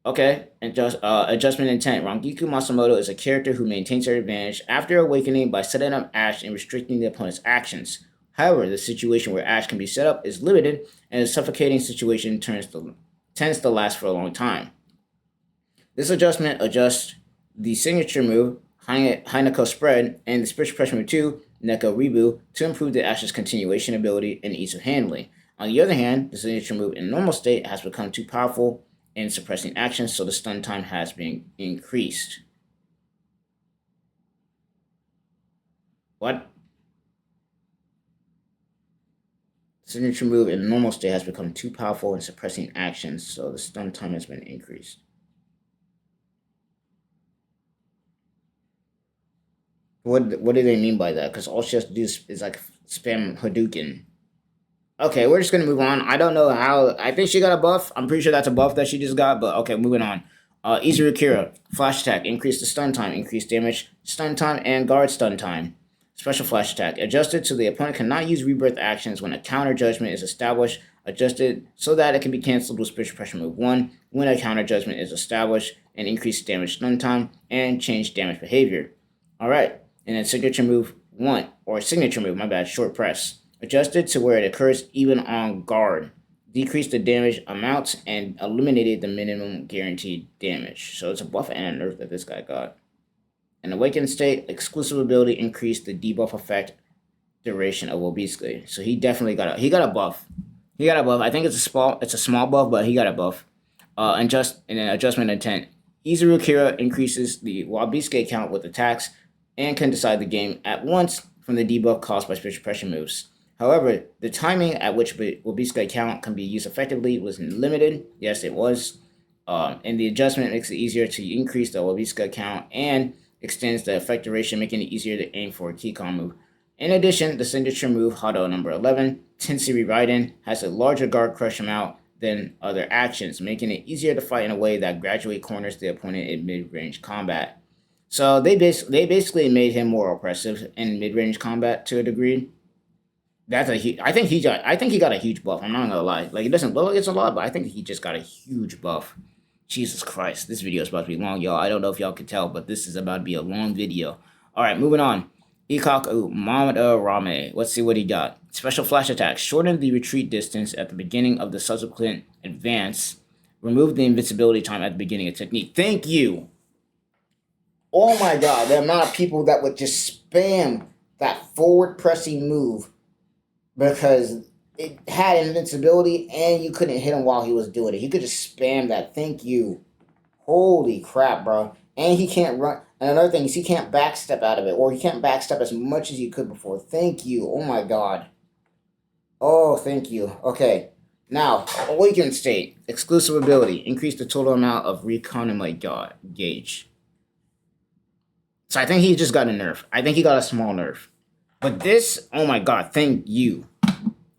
Speaker 1: Okay, and just adjustment intent. Rangiku Masamoto is a character who maintains her advantage after awakening by setting up Ash and restricting the opponent's actions. However, the situation where Ash can be set up is limited, and the suffocating situation tends to last for a long time. This adjustment adjusts the signature move, Hinako Spread, and the spiritual pressure move 2, Neko Ribu, to improve the Ash's continuation ability and ease of handling. On the other hand, the signature move in normal state has become too powerful in suppressing actions, so the stun time has been increased. What? Signature move in normal state has become too powerful in suppressing actions, so the stun time has been increased. What do they mean by that? Because all she has to do is like spam Hadouken. Okay, we're just gonna move on. I don't know how. I think she got a buff. I'm pretty sure that's a buff that she just got. But okay, moving on. Izuru Kira, flash attack, increase the stun time, increase damage, stun time, and guard stun time. Special flash attack, adjusted so the opponent cannot use rebirth actions when a counter judgment is established. Adjusted so that it can be canceled with spiritual pressure move 1 when a counter judgment is established, and increase damage stun time and change damage behavior. All right. And then signature move 1, or signature move, my bad, short press. Adjusted to where it occurs even on guard. Decreased the damage amounts and eliminated the minimum guaranteed damage. So it's a buff and a nerf that this guy got. In awakened state, exclusive ability increased the debuff effect duration of Obisuke. So he definitely got a buff. He got a buff. I think it's a small buff, but he got a buff. And then adjustment intent. Izuru Kira increases the Obisuke count with attacks and can decide the game at once from the debuff caused by spiritual pressure moves. However, the timing at which Obisuke count can be used effectively was limited. Yes, it was. And the adjustment makes it easier to increase the Obisuke count and extends the effect duration, making it easier to aim for a Keycon move. In addition, the signature move, Hado number 11, Tensiri Raiden, has a larger guard crush amount than other actions, making it easier to fight in a way that gradually corners the opponent in mid-range combat. So they basically made him more oppressive in mid-range combat to a degree. I think he got a huge buff. I'm not gonna lie. Like, it doesn't look like it's a lot, but I think he just got a huge buff. Jesus Christ, this video is about to be long, y'all. I don't know if y'all can tell, but this is about to be a long video. All right, moving on. Ikaku Mamada Rame. Let's see what he got. Special flash attack. Shorten the retreat distance at the beginning of the subsequent advance. Remove the invincibility time at the beginning of technique. Thank you. Oh my god, the amount of people that would just spam that forward pressing move because it had invincibility and you couldn't hit him while he was doing it. He could just spam that. Thank you. Holy crap, bro. And he can't run. And another thing is he can't backstep out of it, or he can't backstep as much as he could before. Thank you. Oh my god. Oh, thank you. Okay. Now, Awakened State. Exclusive ability. Increase the total amount of recon and like gauge. So I think he just got a nerf. I think he got a small nerf. But this, oh my god, thank you.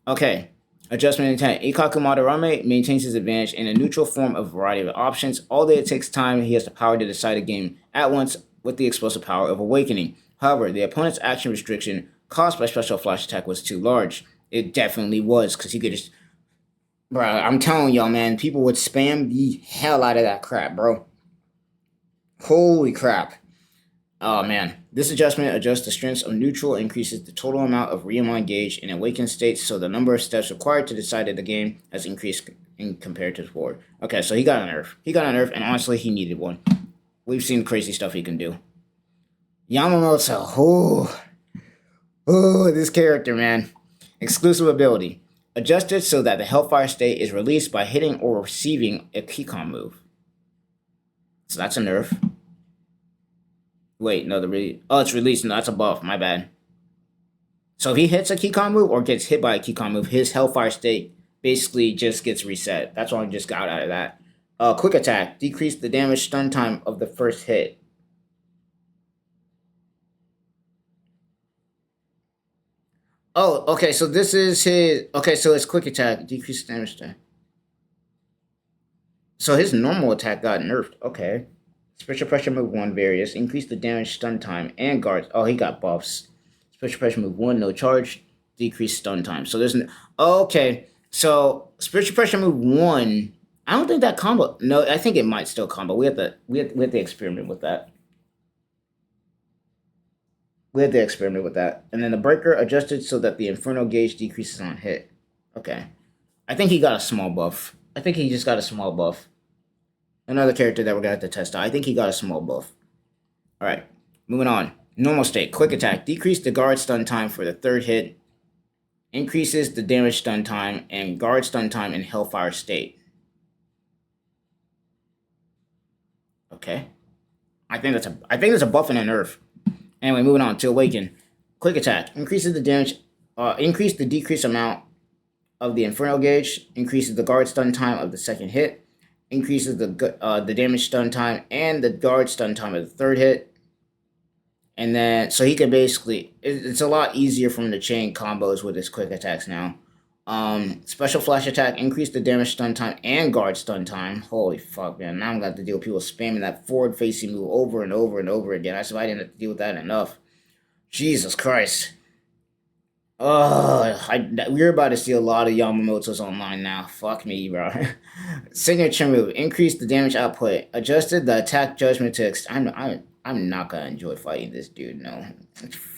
Speaker 1: Okay. Adjustment intent. Ikaku Madarame maintains his advantage in a neutral form of a variety of options. Although it takes time, he has the power to decide a game at once with the explosive power of Awakening. However, the opponent's action restriction caused by Special Flash Attack was too large. It definitely was, because he could just... Bro, I'm telling y'all, man, people would spam the hell out of that crap, bro. Holy crap. Oh, man. This adjustment adjusts the strengths of neutral and increases the total amount of Ryumon gauge in awakened states, so the number of steps required to decide the game has increased in compared to before. Okay, so he got a nerf. He got a nerf, and honestly, he needed one. We've seen crazy stuff he can do. Yamamoto. Oh, this character, man. Exclusive ability. Adjusted so that the Hellfire state is released by hitting or receiving a Keycon move. So that's a nerf. Wait, no, it's released. No, that's a buff. My bad. So if he hits a Keycon move or gets hit by a Keycon move, his Hellfire state basically just gets reset. That's what I just got out of that. Quick attack. Decrease the damage stun time of the first hit. Oh, okay, so this is his... Okay, so it's quick attack. Decrease damage time. So his normal attack got nerfed. Okay. Special Pressure Move 1, various. Increase the damage, stun time, and guards. Oh, he got buffs. Special Pressure Move 1, no charge. Decrease stun time. So there's... Okay, so Special Pressure Move 1... I don't think that combo... No, I think it might still combo. We have to experiment with that. We had to experiment with that. And then the breaker adjusted so that the Inferno gauge decreases on hit. Okay. I think he got a small buff. I think he just got a small buff. Another character that we're going to have to test out. I think he got a small buff. Alright. Moving on. Normal state. Quick attack. Decrease the guard stun time for the third hit. Increases the damage stun time and guard stun time in Hellfire state. Okay. I think that's a buff and a nerf. Anyway, moving on to Awaken. Quick attack. Increases the damage. Increase the decrease amount of the Inferno gauge. Increases the guard stun time of the second hit. Increases the damage stun time and the guard stun time of the third hit. And then, so he can basically... It's a lot easier for him to chain combos with his quick attacks now. Special Flash Attack. Increase the damage stun time and guard stun time. Holy fuck, man. Now I'm going to have to deal with people spamming that forward-facing move over and over and over again. I said I didn't have to deal with that enough. Jesus Christ. We're about to see a lot of Yamamoto's online now. Fuck me, bro. Signature move. Increase the damage output. Adjusted the attack judgment to... I'm not going to enjoy fighting this dude, no.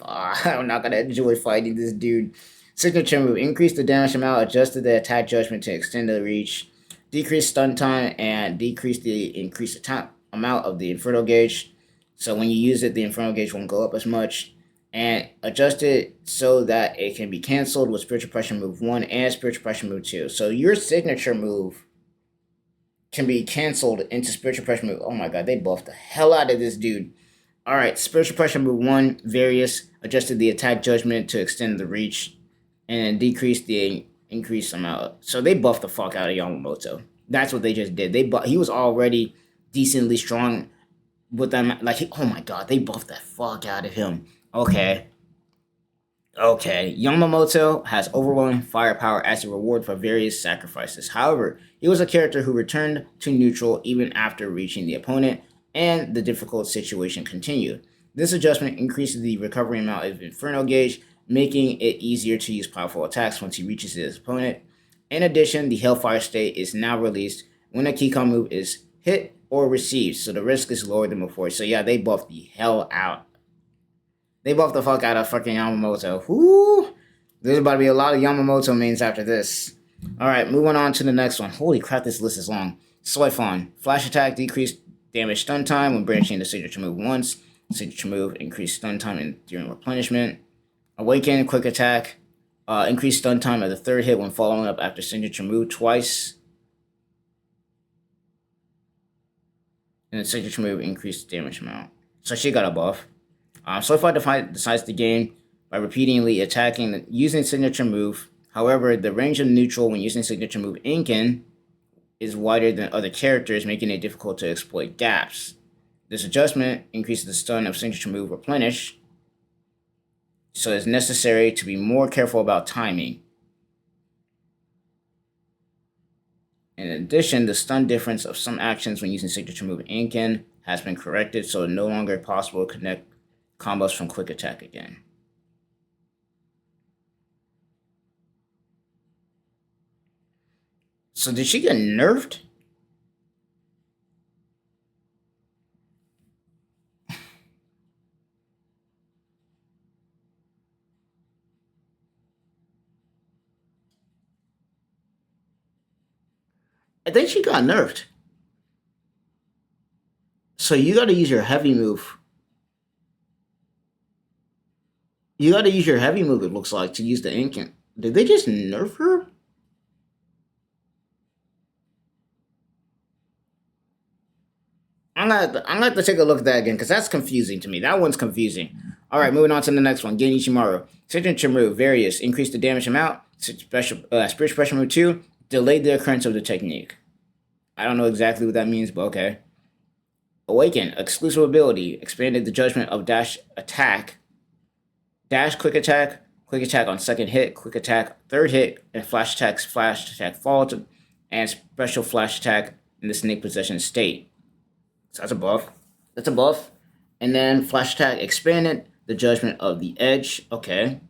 Speaker 1: I'm not going to enjoy fighting this dude. Signature move. Increase the damage amount. Adjusted the attack judgment to extend the reach. Decrease stun time and decrease the increased attack amount of the Inferno gauge. So when you use it, the Inferno gauge won't go up as much. And adjust it so that it can be canceled with Spiritual Pressure Move 1 and Spiritual Pressure Move 2. So your signature move can be canceled into Spiritual Pressure Move. Oh my god, they buffed the hell out of this dude. Alright, Spiritual Pressure Move 1, various. Adjusted the attack judgment to extend the reach. And decrease the increased amount. So they buffed the fuck out of Yamamoto. That's what they just did. He was already decently strong with them. Like, oh my god, they buffed the fuck out of him. Okay. Yamamoto has overwhelming firepower as a reward for various sacrifices. However, he was a character who returned to neutral even after reaching the opponent, and the difficult situation continued. This adjustment increases the recovery amount of Inferno gauge, making it easier to use powerful attacks once he reaches his opponent. In addition, the Hellfire state is now released when a Keycon move is hit or received, so the risk is lower than before. So yeah, they buffed the hell out. They buffed the fuck out of fucking Yamamoto. Whoo! There's about to be a lot of Yamamoto mains after this. Alright, moving on to the next one. Holy crap, this list is long. Soifon. Flash attack, decreased damage stun time when branching the signature move once. Signature move, increased stun time during replenishment. Awaken, quick attack, increased stun time at the third hit when following up after signature move twice. And then signature move increased damage amount. So she got a buff. Solify decides the game by repeatedly attacking using signature move. However, the range of neutral when using signature move Inken is wider than other characters, making it difficult to exploit gaps. This adjustment increases the stun of signature move replenish, so it's necessary to be more careful about timing. In addition, the stun difference of some actions when using signature move Inken has been corrected, so it's no longer possible to connect combos from quick attack again. So did she get nerfed? I think she got nerfed. So you gotta use your heavy move. You gotta use your heavy move, it looks like, to use the Inken. Did they just nerf her? I'm gonna have to take a look at that again, because that's confusing to me. That one's confusing. Alright, moving on to the next one. Gen Ichimaru. Signature move, various. Increase the damage amount. Spiritual pressure move 2. Delayed the occurrence of the technique. I don't know exactly what that means, but okay. Awaken. Exclusive ability. Expanded the judgment of dash attack. Dash quick attack on second hit, quick attack third hit, and flash attack fall to, and special flash attack in the snake possession state. So that's a buff. That's a buff. And then flash attack expanded the judgment of the edge. Okay.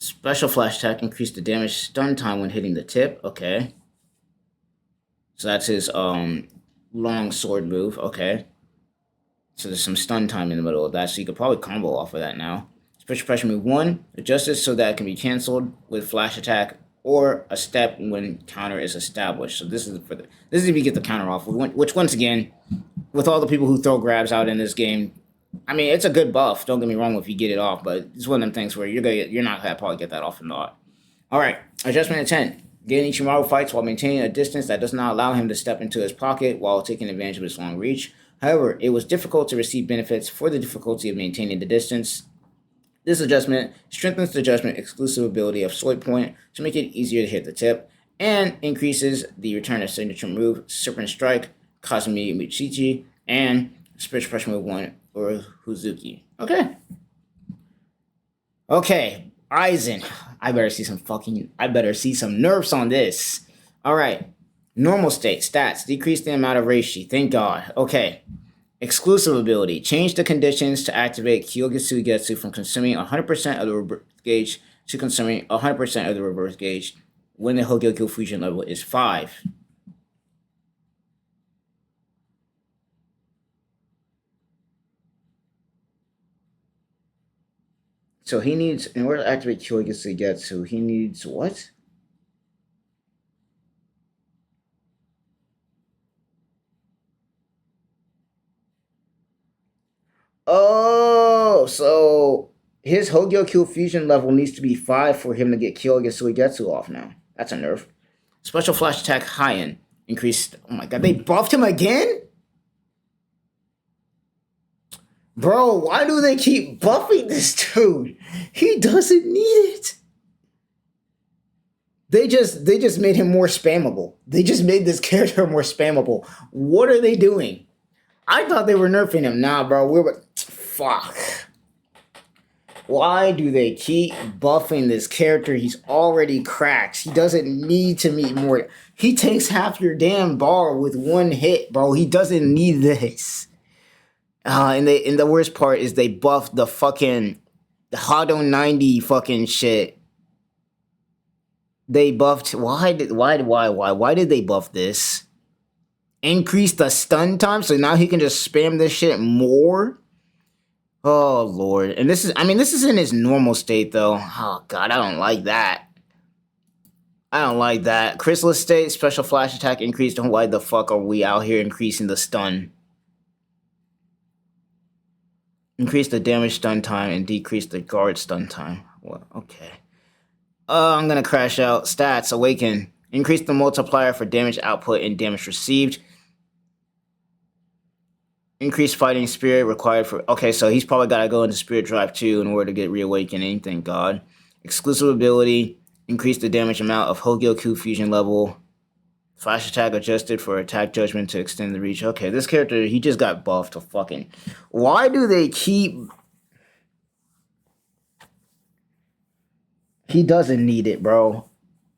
Speaker 1: Special flash attack increased the damage stun time when hitting the tip. Okay. So that's his long sword move. Okay. So there's some stun time in the middle of that, so you could probably combo off of that now. Special pressure move 1, adjusted so that it can be cancelled with flash attack or a step when counter is established. So this is if you get the counter off, which once again, with all the people who throw grabs out in this game, I mean it's a good buff. Don't get me wrong if you get it off, but it's one of them things where you're not gonna probably get that off or not. All right, adjustment of 10. Gen Ichimaru fights while maintaining a distance that does not allow him to step into his pocket while taking advantage of his long reach. However, it was difficult to receive benefits for the difficulty of maintaining the distance. This adjustment strengthens the judgment exclusive ability of Sword Point to make it easier to hit the tip, and increases the return of signature move Serpent Strike, Kazumi Michichi, and Spiritual Pressure Move 1 or Huzuki. Okay. Okay, Aizen. I better see some nerfs on this. Alright. Normal state, stats, decrease the amount of reishi, thank God. Okay. Exclusive ability, change the conditions to activate Kyogetsu Getsu from consuming 100% of the Rebirth gauge to consuming 100% of the Rebirth gauge when the Hogyoku fusion level is 5. So he needs, in order to activate Kyogetsu Getsu, he needs what? Oh, so his Hogyoku fusion level needs to be 5 for him to get Kyogetsu Getsu off now. That's a nerf. Special flash attack Hien increased. Oh my god, they buffed him again? Bro, why do they keep buffing this dude? He doesn't need it. They just made him more spammable. They just made this character more spammable. What are they doing? I thought they were nerfing him. Nah, bro, fuck. Why do they keep buffing this character? He's already cracked. He doesn't need to meet more. He takes half your damn bar with one hit, bro. He doesn't need this. And the worst part is they buffed the fucking Hado 90 fucking shit. They buffed. Why did they buff this? Increase the stun time, so now he can just spam this shit more. Oh lord. And this is in his normal state though. Oh god, I don't like that. I don't like that. Chrysalis state, special flash attack increased. Why the fuck are we out here increasing the stun? Increase the damage stun time and decrease the guard stun time. Well, okay. I'm gonna crash out. Stats, awaken. Increase the multiplier for damage output and damage received. Increased fighting spirit required for... Okay, so he's probably got to go into Spirit Drive 2 in order to get Reawakening, thank God. Exclusive ability, increase the damage amount of Hogyoku fusion level. Flash attack adjusted for attack judgment to extend the reach. Okay, this character, he just got buffed to fucking... Why do they keep... He doesn't need it, bro.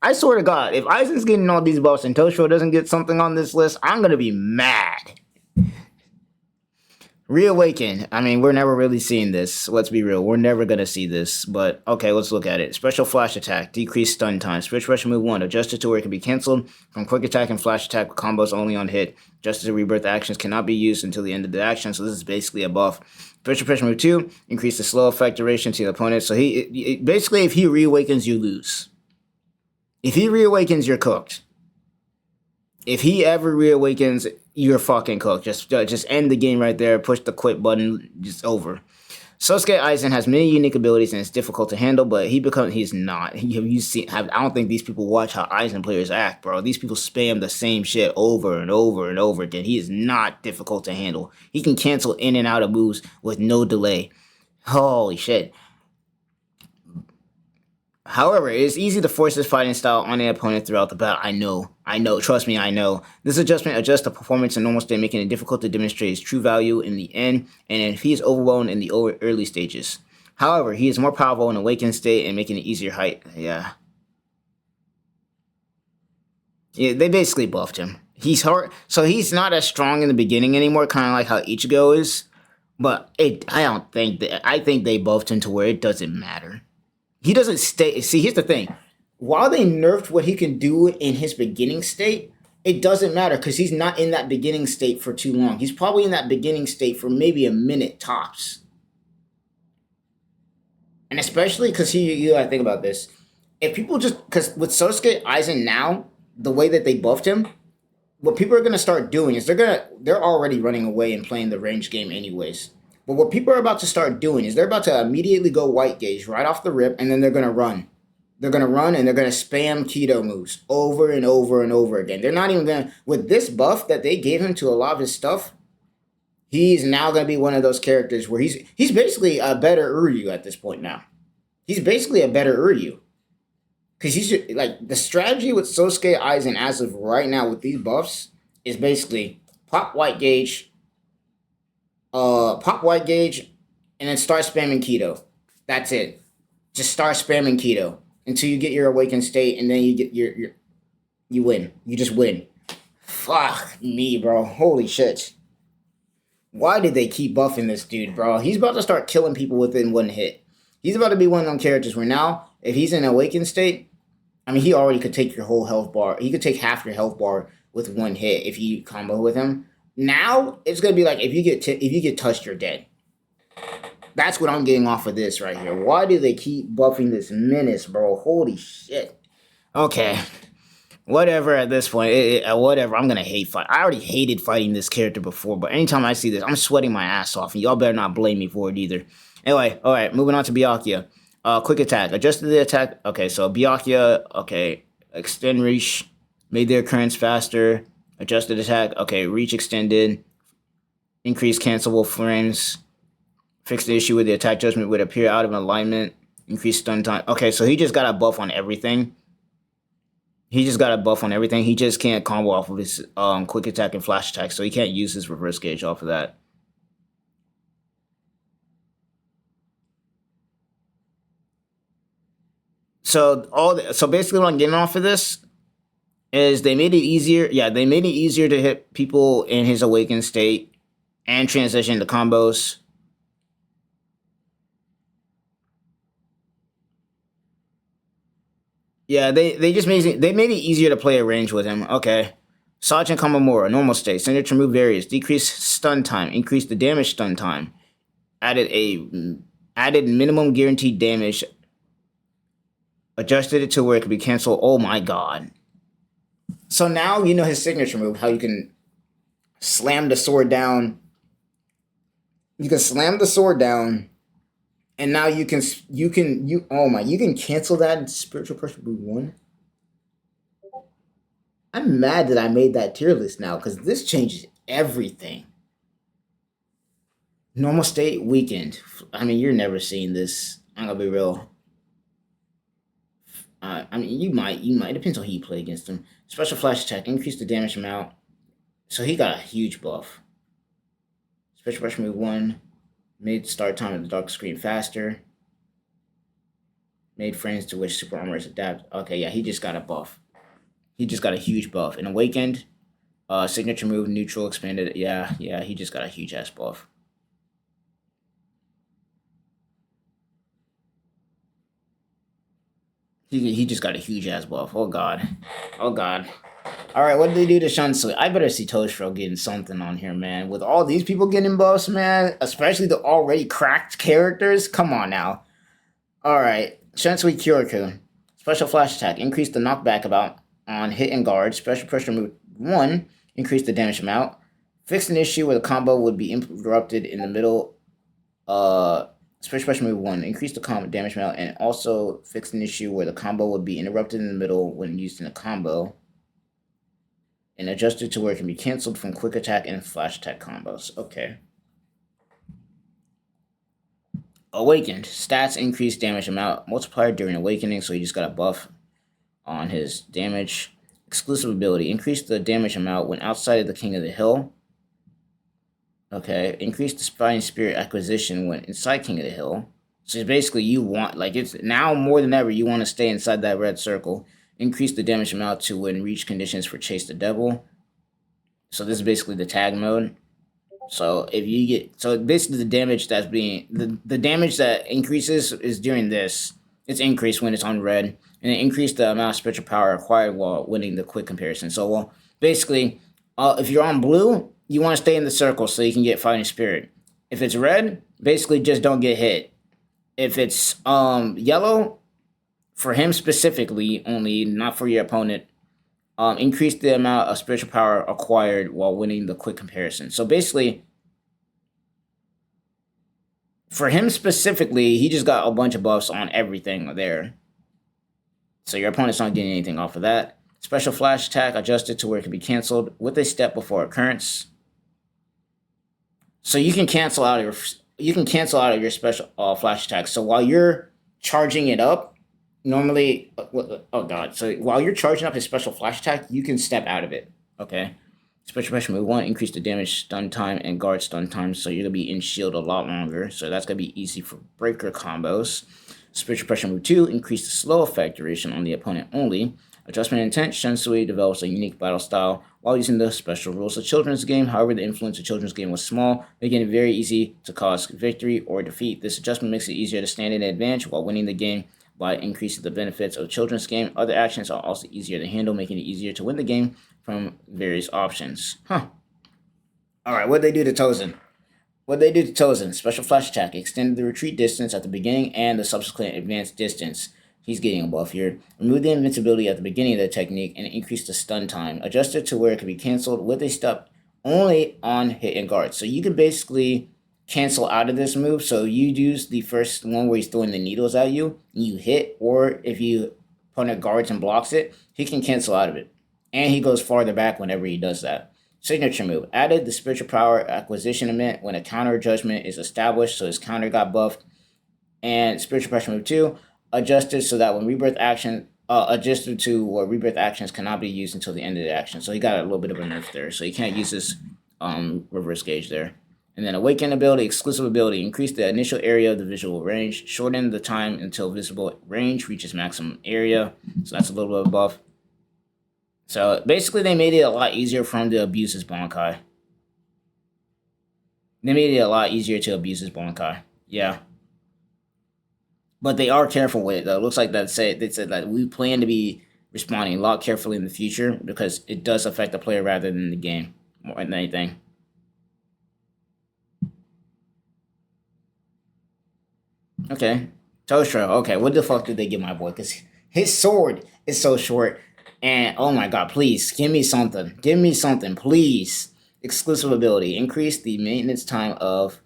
Speaker 1: I swear to God, if Aizen's getting all these buffs and Toshiro doesn't get something on this list, I'm gonna be mad. Reawaken. I mean, we're never really seeing this. Let's be real. We're never going to see this. But, okay, let's look at it. Special Flash Attack. Decreased stun time. Switch Rush Move 1. Adjusted to where it can be canceled from Quick Attack and Flash Attack with combos only on hit. Adjusted to Rebirth actions cannot be used until the end of the action. So this is basically a buff. Special Pressure Move 2. Increase the slow effect duration to the opponent. So basically, if he reawakens, you lose. If he reawakens, you're cooked. If he ever reawakens, you're fucking cooked. Just end the game right there. Push the quit button. Just over. Sosuke Aizen has many unique abilities and it's difficult to handle, but he's not. I don't think these people watch how Aizen players act, bro. These people spam the same shit over and over and over again. He is not difficult to handle. He can cancel in and out of moves with no delay. Holy shit. However, it is easy to force this fighting style on an opponent throughout the battle. I know, trust me, I know. This adjustment adjusts the performance in normal state, making it difficult to demonstrate his true value in the end, and if he is overwhelmed in the early stages. However, he is more powerful in awakened state and making it easier height. Yeah, they basically buffed him. He's hard, so he's not as strong in the beginning anymore, kind of like how Ichigo is. But I think they buffed him to where it doesn't matter. He doesn't stay... See, here's the thing. While they nerfed what he can do in his beginning state, it doesn't matter because he's not in that beginning state for too long. He's probably in that beginning state for maybe a minute tops. And especially because you gotta think about this. If people just... Because with Sosuke Aizen now, the way that they buffed him, what people are going to start doing is they're already running away and playing the range game anyways. But what people are about to start doing is they're about to immediately go white gauge right off the rip, and then they're going to run. They're going to run, and they're going to spam keto moves over and over and over again. They're not even going to... With this buff that they gave him to a lot of his stuff, he's now going to be one of those characters where he's basically a better Uryu at this point now. He's basically a better Uryu. Because he's like... The strategy with Sosuke Aizen as of right now with these buffs is basically pop white gauge... pop white gauge, and then start spamming keto. That's it. Just start spamming keto until you get your awakened state, and then you get you win. You just win. Fuck me, bro. Holy shit. Why did they keep buffing this dude, bro? He's about to start killing people within one hit. He's about to be one of them characters where now, if he's in an awakened state, I mean, he already could take your whole health bar. He could take half your health bar with one hit if you combo with him. Now, it's going to be like, if you get touched, you're dead. That's what I'm getting off of this right here. Why do they keep buffing this menace, bro? Holy shit. Okay. Whatever at this point. Whatever. I'm going to hate fight. I already hated fighting this character before, but anytime I see this, I'm sweating my ass off, and y'all better not blame me for it either. Anyway, alright, moving on to Byakuya. Quick attack. Adjusted the attack. Okay, so Byakuya, okay. Extend reach. Made their occurrence faster. Adjusted attack. Okay, reach extended. Increase cancelable frames. Fix the issue with the attack judgment would appear out of alignment. Increase stun time. Okay, so he just got a buff on everything. He just can't combo off of his quick attack and flash attack, so he can't use his reverse gauge off of that. So basically what I'm getting off of this is they made it easier. Yeah, they made it easier to hit people in his awakened state and transition to combos. Yeah, they made it easier to play a range with him. Okay. Sajin Kamamura, normal state. Signature move varies. Decrease stun time. Increase the damage stun time. Added minimum guaranteed damage. Adjusted it to where it could be canceled. Oh my god. So now you know his signature move, how you can slam the sword down. You can slam the sword down, and now you can cancel that in Spiritual Pressure Move 1. I'm mad that I made that tier list now, because this changes everything. Normal state weakened. I mean, you're never seeing this. I'm gonna be real. I mean, you might. Depends on who you play against him. Special flash attack, increase the damage amount. So he got a huge buff. Special rush move 1, made start time of the dark screen faster. Made friends to which super armor is adapt. Okay, yeah, he just got a buff. He just got a huge buff. And awakened, signature move, neutral, expanded. Yeah, he just got a huge ass buff. He just got a huge ass buff. Oh god. Oh god. Alright, what did they do to Shunsui? I better see Toshiro getting something on here, man. With all these people getting buffs, man, especially the already cracked characters. Come on now. Alright. Shunsui Kyoraku. Special flash attack. Increase the knockback about on hit and guard. Special pressure move 1. Increase the damage amount. Fix an issue where the combo would be interrupted in the middle. Special pressure move 1. Increase the combo damage amount. And also fix an issue where the combo would be interrupted in the middle when used in a combo. And adjusted to where it can be cancelled from quick attack and flash attack combos. Okay. Awakened. Stats increase damage amount multiplier during awakening, so he just got a buff on his damage. Exclusive ability. Increase the damage amount when outside of the King of the Hill. Okay. Increase the Spine Spirit acquisition when inside King of the Hill. So basically you want, like, it's now more than ever, you want to stay inside that red circle. Increase the damage amount to when reach conditions for Chase the Devil. So this is basically the tag mode. So if you get, so basically the damage that's being, the damage that increases is during this. It's increased when it's on red. And it increased the amount of spiritual power acquired while winning the quick comparison. So, well, basically, if you're on blue, you want to stay in the circle so you can get Fighting Spirit. If it's red, basically just don't get hit. If it's yellow, for him specifically only, not for your opponent, increase the amount of spiritual power acquired while winning the quick comparison. So basically, for him specifically, he just got a bunch of buffs on everything there. So your opponent's not getting anything off of that. Special flash attack adjusted to where it can be canceled with a step before occurrence. So you can cancel out of your special flash attack. So while you're charging it up, normally, oh god, so while you're charging up his special flash attack, you can step out of it. Okay. Special pressure move 1, increase the damage stun time and guard stun time, so you're gonna be in shield a lot longer. So that's gonna be easy for breaker combos. Special pressure move 2, increase the slow effect duration on the opponent only. Adjustment intent, Shunsui develops a unique battle style while using the special rules of children's game. However, the influence of children's game was small, making it very easy to cause victory or defeat. This adjustment makes it easier to stand in advantage while winning the game by increasing the benefits of children's game. Other actions are also easier to handle, making it easier to win the game from various options. Alright, what'd they do to Tozen? Special flash attack. Extended the retreat distance at the beginning and the subsequent advanced distance. He's getting a buff here. Remove the invincibility at the beginning of the technique and increase the stun time. Adjusted to where it can be canceled with a step only on hit and guard. So you can basically cancel out of this move. So you use the first one where he's throwing the needles at you, and you hit, or if you opponent guards and blocks it, he can cancel out of it. And he goes farther back whenever he does that. Signature move. Added the spiritual power acquisition event when a counter judgment is established, so his counter got buffed. And spiritual pressure move 2, adjusted so that when rebirth action, adjusted to where rebirth actions cannot be used until the end of the action. So he got a little bit of a nerf there. So he can't use this reverse gauge there. And then awaken ability, exclusive ability, increase the initial area of the visual range, shorten the time until visible range reaches maximum area. So that's a little bit of a buff. So basically they made it a lot easier for him to abuse his Bankai. They made it a lot easier to abuse his Bankai. Yeah. But they are careful with it, though. It looks like they said that we plan to be responding a lot carefully in the future because it does affect the player rather than the game more than anything. Okay. Toshiro. Okay, what the fuck did they give my boy? Because his sword is so short. And, oh my god, please, give me something. Give me something, please. Exclusive ability. Increase the maintenance time of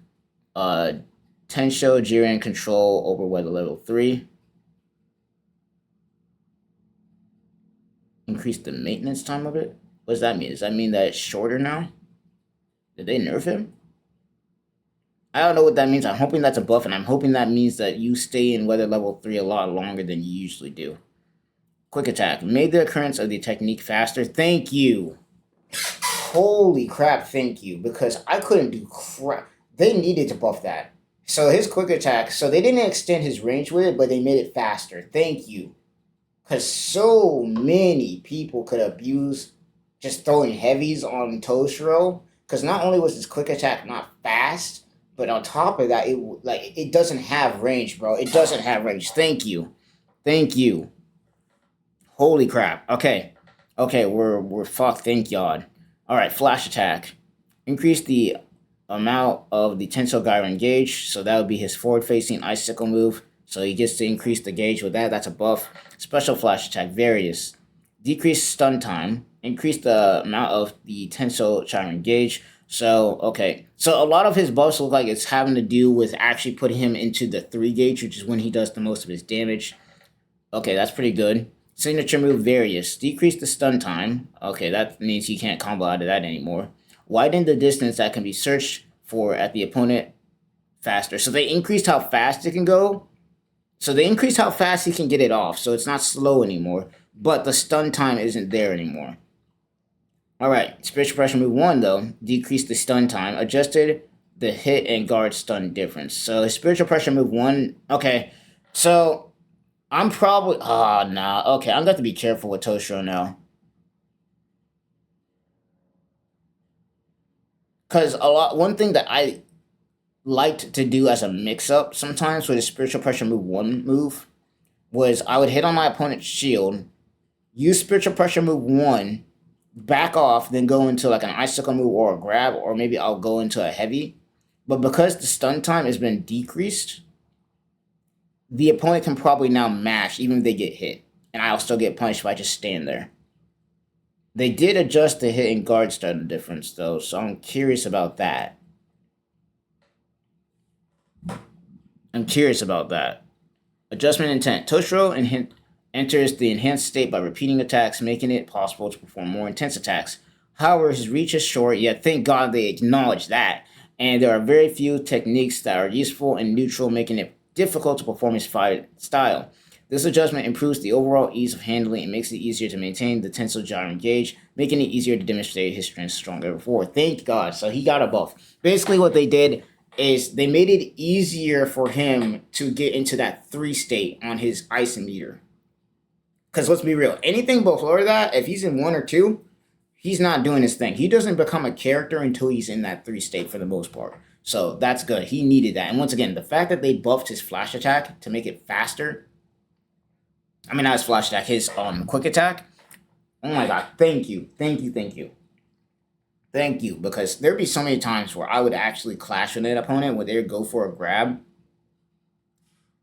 Speaker 1: Tensho Jiren control over weather level 3. Increase the maintenance time of it? What does that mean? Does that mean that it's shorter now? Did they nerf him? I don't know what that means. I'm hoping that's a buff, and I'm hoping that means that you stay in weather level 3 a lot longer than you usually do. Quick attack. Made the occurrence of the technique faster. Thank you. Holy crap, thank you. Because I couldn't do crap. They needed to buff that. So his quick attack, so they didn't extend his range with it, but they made it faster. Thank you. Because so many people could abuse just throwing heavies on Toshiro. Because not only was his quick attack not fast, but on top of that, it doesn't have range, bro. It doesn't have range. Thank you. Thank you. Holy crap. Okay. Okay, we're fucked. Thank God. Alright, flash attack. Increase the amount of the tensile gyro gauge. So that would be his forward-facing icicle move. So he gets to increase the gauge with that. That's a buff. Special flash attack. Various. Decrease stun time. Increase the amount of the tensile gyro gauge. So, okay. So a lot of his buffs look like it's having to do with actually putting him into the 3 gauge, which is when he does the most of his damage. Okay, that's pretty good. Signature move Various. Decrease the stun time. Okay, that means he can't combo out of that anymore. Widen the distance that can be searched for at the opponent faster. So they increased how fast it can go. So they increased how fast he can get it off. So it's not slow anymore. But the stun time isn't there anymore. Alright, Spiritual Pressure move 1 though. Decreased the stun time. Adjusted the hit and guard stun difference. So Spiritual Pressure move 1. Okay, so I'm probably... Oh, nah. Okay, I'm going to have to be careful with Toshiro now. Because one thing that I liked to do as a mix-up sometimes with a Spiritual Pressure move 1 move was I would hit on my opponent's shield, use Spiritual Pressure move 1, back off, then go into like an icicle move or a grab, or maybe I'll go into a heavy. But because the stun time has been decreased, the opponent can probably now mash even if they get hit. And I'll still get punished if I just stand there. They did adjust the hit and guard stun difference though, so I'm curious about that. Adjustment intent. Toshiro enters the enhanced state by repeating attacks, making it possible to perform more intense attacks. However, his reach is short, yet thank God they acknowledge that. And there are very few techniques that are useful and neutral, making it difficult to perform his fight style. This adjustment improves the overall ease of handling and makes it easier to maintain the tensile gyro gauge, making it easier to demonstrate his strength stronger before. Thank God. So he got a buff. Basically what they did is they made it easier for him to get into that 3 state on his ice meter. Because let's be real, anything before that, if he's in 1 or 2, he's not doing his thing. He doesn't become a character until he's in that 3 state for the most part. So that's good. He needed that. And once again, the fact that they buffed his flash attack to make it faster. I mean, not his flash attack, his quick attack. Oh my God, thank you. Thank you, thank you. Thank you. Because there'd be so many times where I would actually clash with an opponent where they would go for a grab.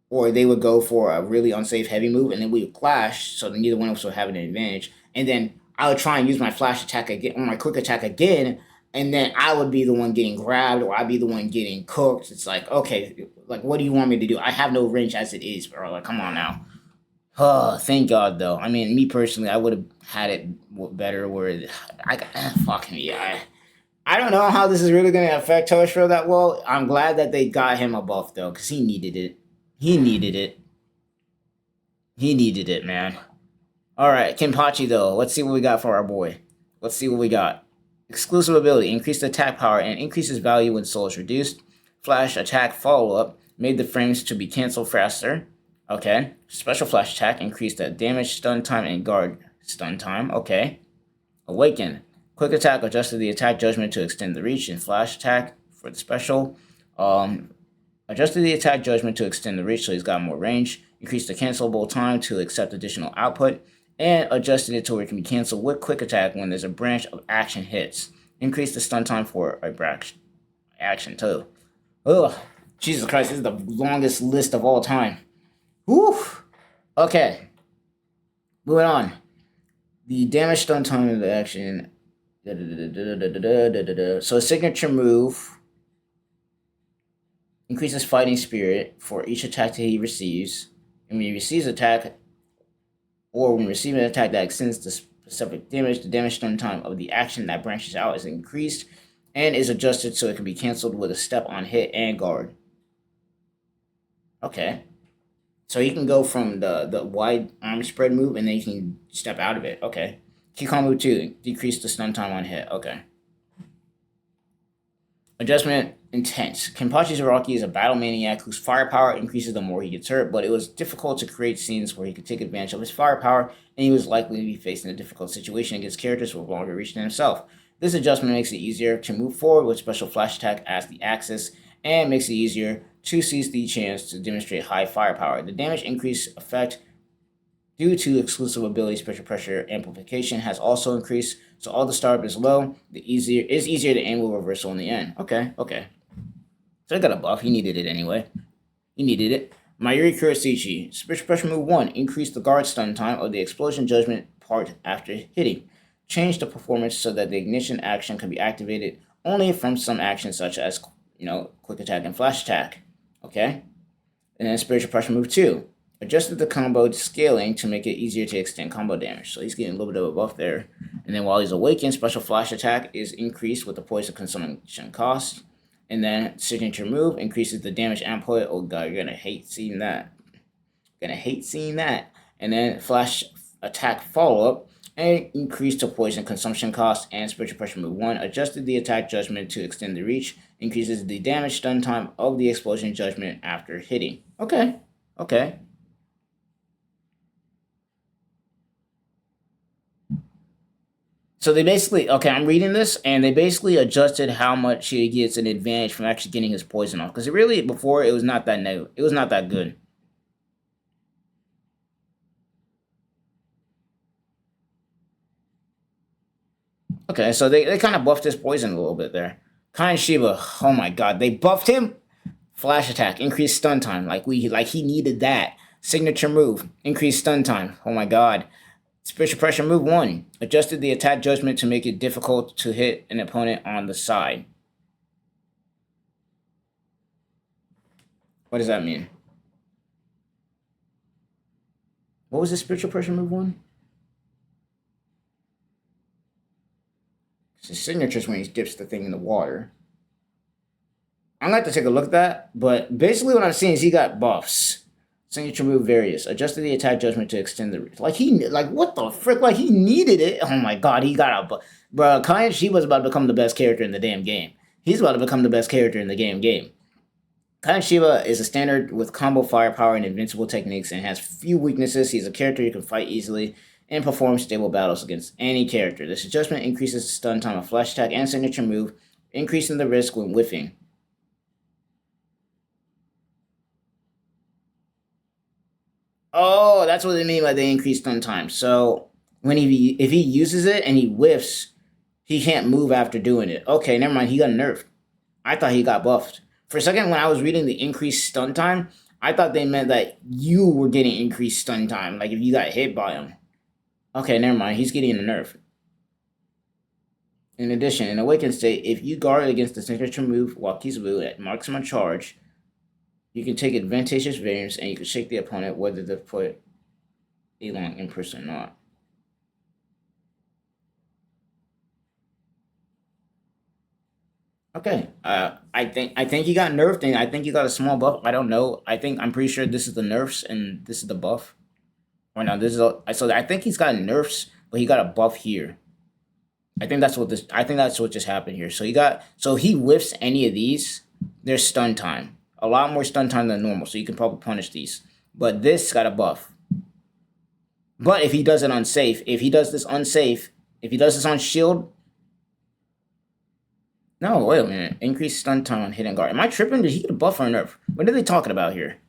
Speaker 1: Or they would go for a really unsafe heavy move, and then we would clash, so neither one of us would have an advantage. And then I would try and use my flash attack again, or my quick attack again, and then I would be the one getting grabbed, or I'd be the one getting cooked. It's like, okay, like, what do you want me to do? I have no range as it is, bro. Like, come on now. Oh, thank God, though. I mean, me personally, I would have had it better where fuck me. I don't know how this is really going to affect Toshiro that well. I'm glad that they got him a buff, though, because he needed it. He needed it. He needed it, man. Alright, Kenpachi, though. Let's see what we got for our boy. Let's see what we got. Exclusive ability. Increased attack power and increases value when soul is reduced. Flash attack follow-up. Made the frames to be cancelled faster. Okay. Special flash attack. Increased the damage, stun time, and guard stun time. Okay. Awaken. Quick attack. Adjusted the attack judgment to extend the reach. And flash attack for the special. Adjusted the attack judgment to extend the reach so he's got more range. Increased the cancelable time to accept additional output. And adjusted it to where it can be canceled with quick attack when there's a branch of action hits. Increase the stun time for a branch action too. Ugh. Jesus Christ, this is the longest list of all time. Whew. Okay. Moving on. The damage stun time of the action. So a signature move increases fighting spirit for each attack that he receives. And when he receives an attack, or when receiving an attack that extends the specific damage, the damage stun time of the action that branches out is increased. and is adjusted so it can be canceled with a step on hit and guard. Okay. So you can go from the wide arm spread move, and then you can step out of it. Okay. Key combo 2, decrease the stun time on hit. Okay. Adjustment intense. Kenpachi Zaraki is a battle maniac whose firepower increases the more he gets hurt, but it was difficult to create scenes where he could take advantage of his firepower, and he was likely to be facing a difficult situation against characters with longer reach than himself. This adjustment makes it easier to move forward with special flash attack as the axis, and makes it easier to seize the chance to demonstrate high firepower. The damage increase effect due to exclusive ability special pressure amplification has also increased, so all the startup is low. The easier to aim with reversal in the end. Okay. So I got a buff. He needed it anyway. He needed it. Mayuri Kuroshichi. Special pressure move 1. Increase the guard stun time of the explosion judgment part after hitting. Change the performance so that the ignition action can be activated only from some actions such as, quick attack and flash attack. Okay? And then spiritual pressure move 2. Adjusted the combo scaling to make it easier to extend combo damage. So he's getting a little bit of a buff there. And then while he's awakened, special flash attack is increased with the poison consumption cost. And then signature move increases the damage output. Oh god, you're gonna hate seeing that. And then flash attack follow-up and increase the poison consumption cost. And spiritual pressure move 1 adjusted the attack judgment to extend the reach, increases the damage stun time of the explosion judgment after hitting. Okay. So they basically, I'm reading this, and they basically adjusted how much he gets an advantage from actually getting his poison off. Because before, it was not that negative. It was not that good. Okay, so they kind of buffed his poison a little bit there. Kain Shiba, oh my god, they buffed him? Flash attack, increased stun time, like he needed that. Signature move, increased stun time, oh my god. Special pressure move 1. Adjusted the attack judgment to make it difficult to hit an opponent on the side. What does that mean? What was the spiritual pressure move 1? His signature is when he dips the thing in the water. I'm going to have to take a look at that, but basically what I'm seeing is he got buffs. Signature move various. Adjusted the attack judgment to extend the reach. What the frick? Like, he needed it. Oh my god, he got a... Bro, Kain Shiba's about to become the best character in the damn game. He's about to become the best character in the game. Kain Shiba is a standard with combo firepower and invincible techniques and has few weaknesses. He's a character you can fight easily and perform stable battles against any character. This adjustment increases the stun time of flash attack and signature move, increasing the risk when whiffing. Oh, that's what they mean by the increased stun time. So if he uses it and he whiffs, he can't move after doing it. Okay, never mind. He got nerfed. I thought he got buffed. For a second, when I was reading the increased stun time, I thought they meant that you were getting increased stun time, like if you got hit by him. Okay, never mind. He's getting a nerf. In addition, in awakened state, if you guard against the signature move while Kizabu at maximum charge, you can take advantageous variance and you can shake the opponent whether to put a long in person or not. Okay, I think he got nerfed and I think he got a small buff. I don't know. I'm pretty sure this is the nerfs and this is the buff. Or no, so I think he's got nerfs, but he got a buff here. I think that's what just happened here. So he whiffs any of these, there's stun time. A lot more stun time than normal, so you can probably punish these. But this got a buff. But if he does it unsafe, if he does this on shield... No, wait a minute. Increased stun time on hit and guard. Am I tripping? Did he get a buff or a nerf? What are they talking about here?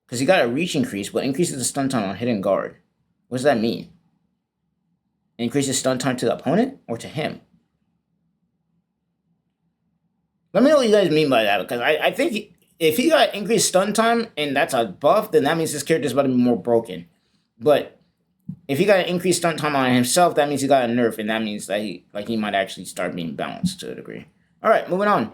Speaker 1: Because he got a reach increase, but increases the stun time on hit and guard. What does that mean? Increases stun time to the opponent or to him? Let me know what you guys mean by that, because I think if he got increased stun time and that's a buff, then that means this character is about to be more broken. But if he got an increased stun time on himself, that means he got a nerf, and that means that he might actually start being balanced to a degree. Alright, moving on.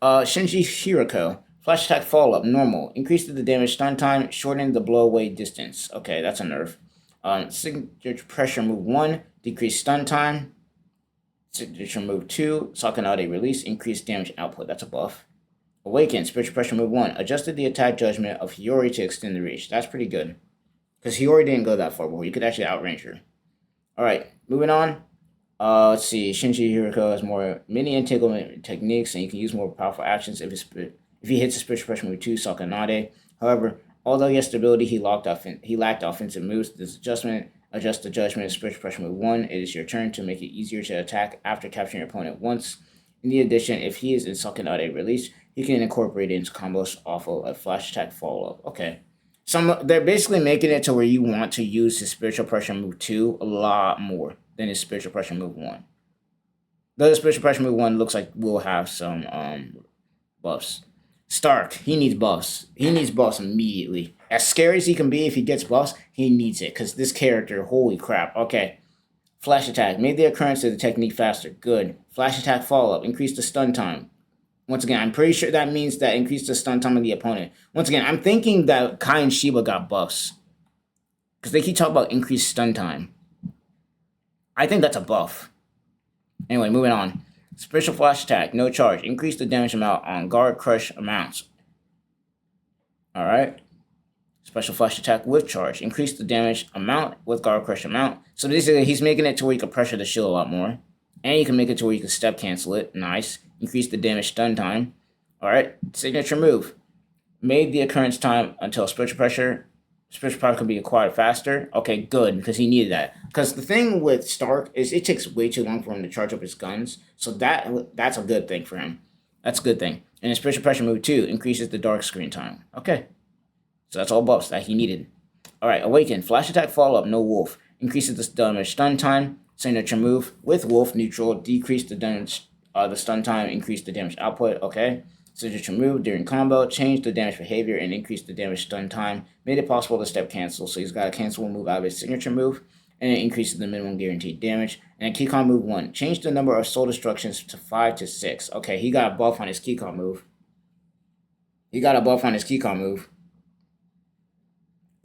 Speaker 1: Shinji Hirako. Flash attack follow-up, normal. Increases the damage stun time, shortening the blow away distance. Okay, that's a nerf. Signature pressure move 1, decrease stun time. Signature move 2, Sakanade release, increased damage output. That's a buff. Awaken, spiritual pressure move 1, adjusted the attack judgment of Hiyori to extend the reach. That's pretty good. Because Hiyori didn't go that far before. You could actually outrange her. Alright, moving on. Let's see. Shinji Hiriko has more mini entanglement techniques, and you can use more powerful actions if he hits a spiritual pressure move 2, Sakanade. However, although he has stability, he lacked offensive moves. This adjustment adjust the judgment of spiritual pressure move 1. It is your turn to make it easier to attack after capturing your opponent once. In addition, if he is in Sakanade release, he can incorporate it into combos off of a flash attack follow-up. Okay. They're basically making it to where you want to use his spiritual pressure move 2 a lot more than his spiritual pressure move 1. Though the spiritual pressure move 1 looks like we'll have some buffs. Stark, he needs buffs. He needs buffs immediately. As scary as he can be, if he gets buffs, he needs it. Because this character, holy crap. Okay. Flash attack. Made the occurrence of the technique faster. Good. Flash attack follow-up. Increase the stun time. Once again, I'm pretty sure that means that increase the stun time of the opponent. Once again, I'm thinking that Kai and Shiba got buffs. Because they keep talking about increased stun time. I think that's a buff. Anyway, moving on. Special flash attack, no charge. Increase the damage amount on guard crush amounts. Alright. Special flash attack with charge. Increase the damage amount with guard crush amount. So basically, he's making it to where you can pressure the shield a lot more. And you can make it to where you can step cancel it. Nice. Increase the damage stun time. Alright. Signature move. Made the occurrence time until spiritual power can be acquired faster. Okay, good, because he needed that. Because the thing with Stark is it takes way too long for him to charge up his guns. So that's a good thing for him. That's a good thing. And his spiritual pressure move 2 increases the dark screen time. Okay. So that's all buffs that he needed. Alright, Awaken. Flash attack follow-up, no wolf. Increases the damage stun time. Signature move with wolf neutral. Decrease the damage the stun time, increase the damage output. Okay. Signature move during combo, change the damage behavior and increase the damage stun time. Made it possible to step cancel, so he's got a cancel move out of his signature move, and it increases the minimum guaranteed damage. And Keycon move 1, change the number of soul destructions to 5 to 6. Okay, he got a buff on his Keycon move.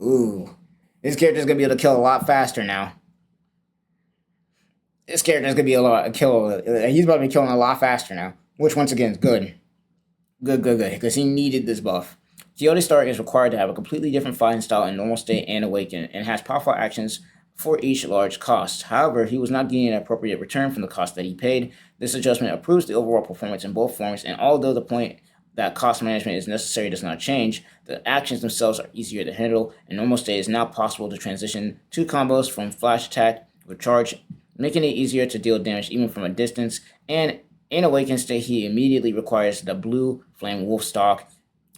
Speaker 1: Ooh, this character's gonna be able to kill a lot faster now. He's about to be killing a lot faster now, which once again is good. Good, because he needed this buff. Kyoto Stark is required to have a completely different fighting style in normal state and awaken, and has powerful actions for each large cost. However, he was not getting an appropriate return from the cost that he paid. This adjustment improves the overall performance in both forms, and although the point that cost management is necessary does not change, the actions themselves are easier to handle. In normal state, it is now possible to transition to combos from flash attack with charge, making it easier to deal damage even from a distance, and in Awakened state, he immediately requires the blue flame wolf stock,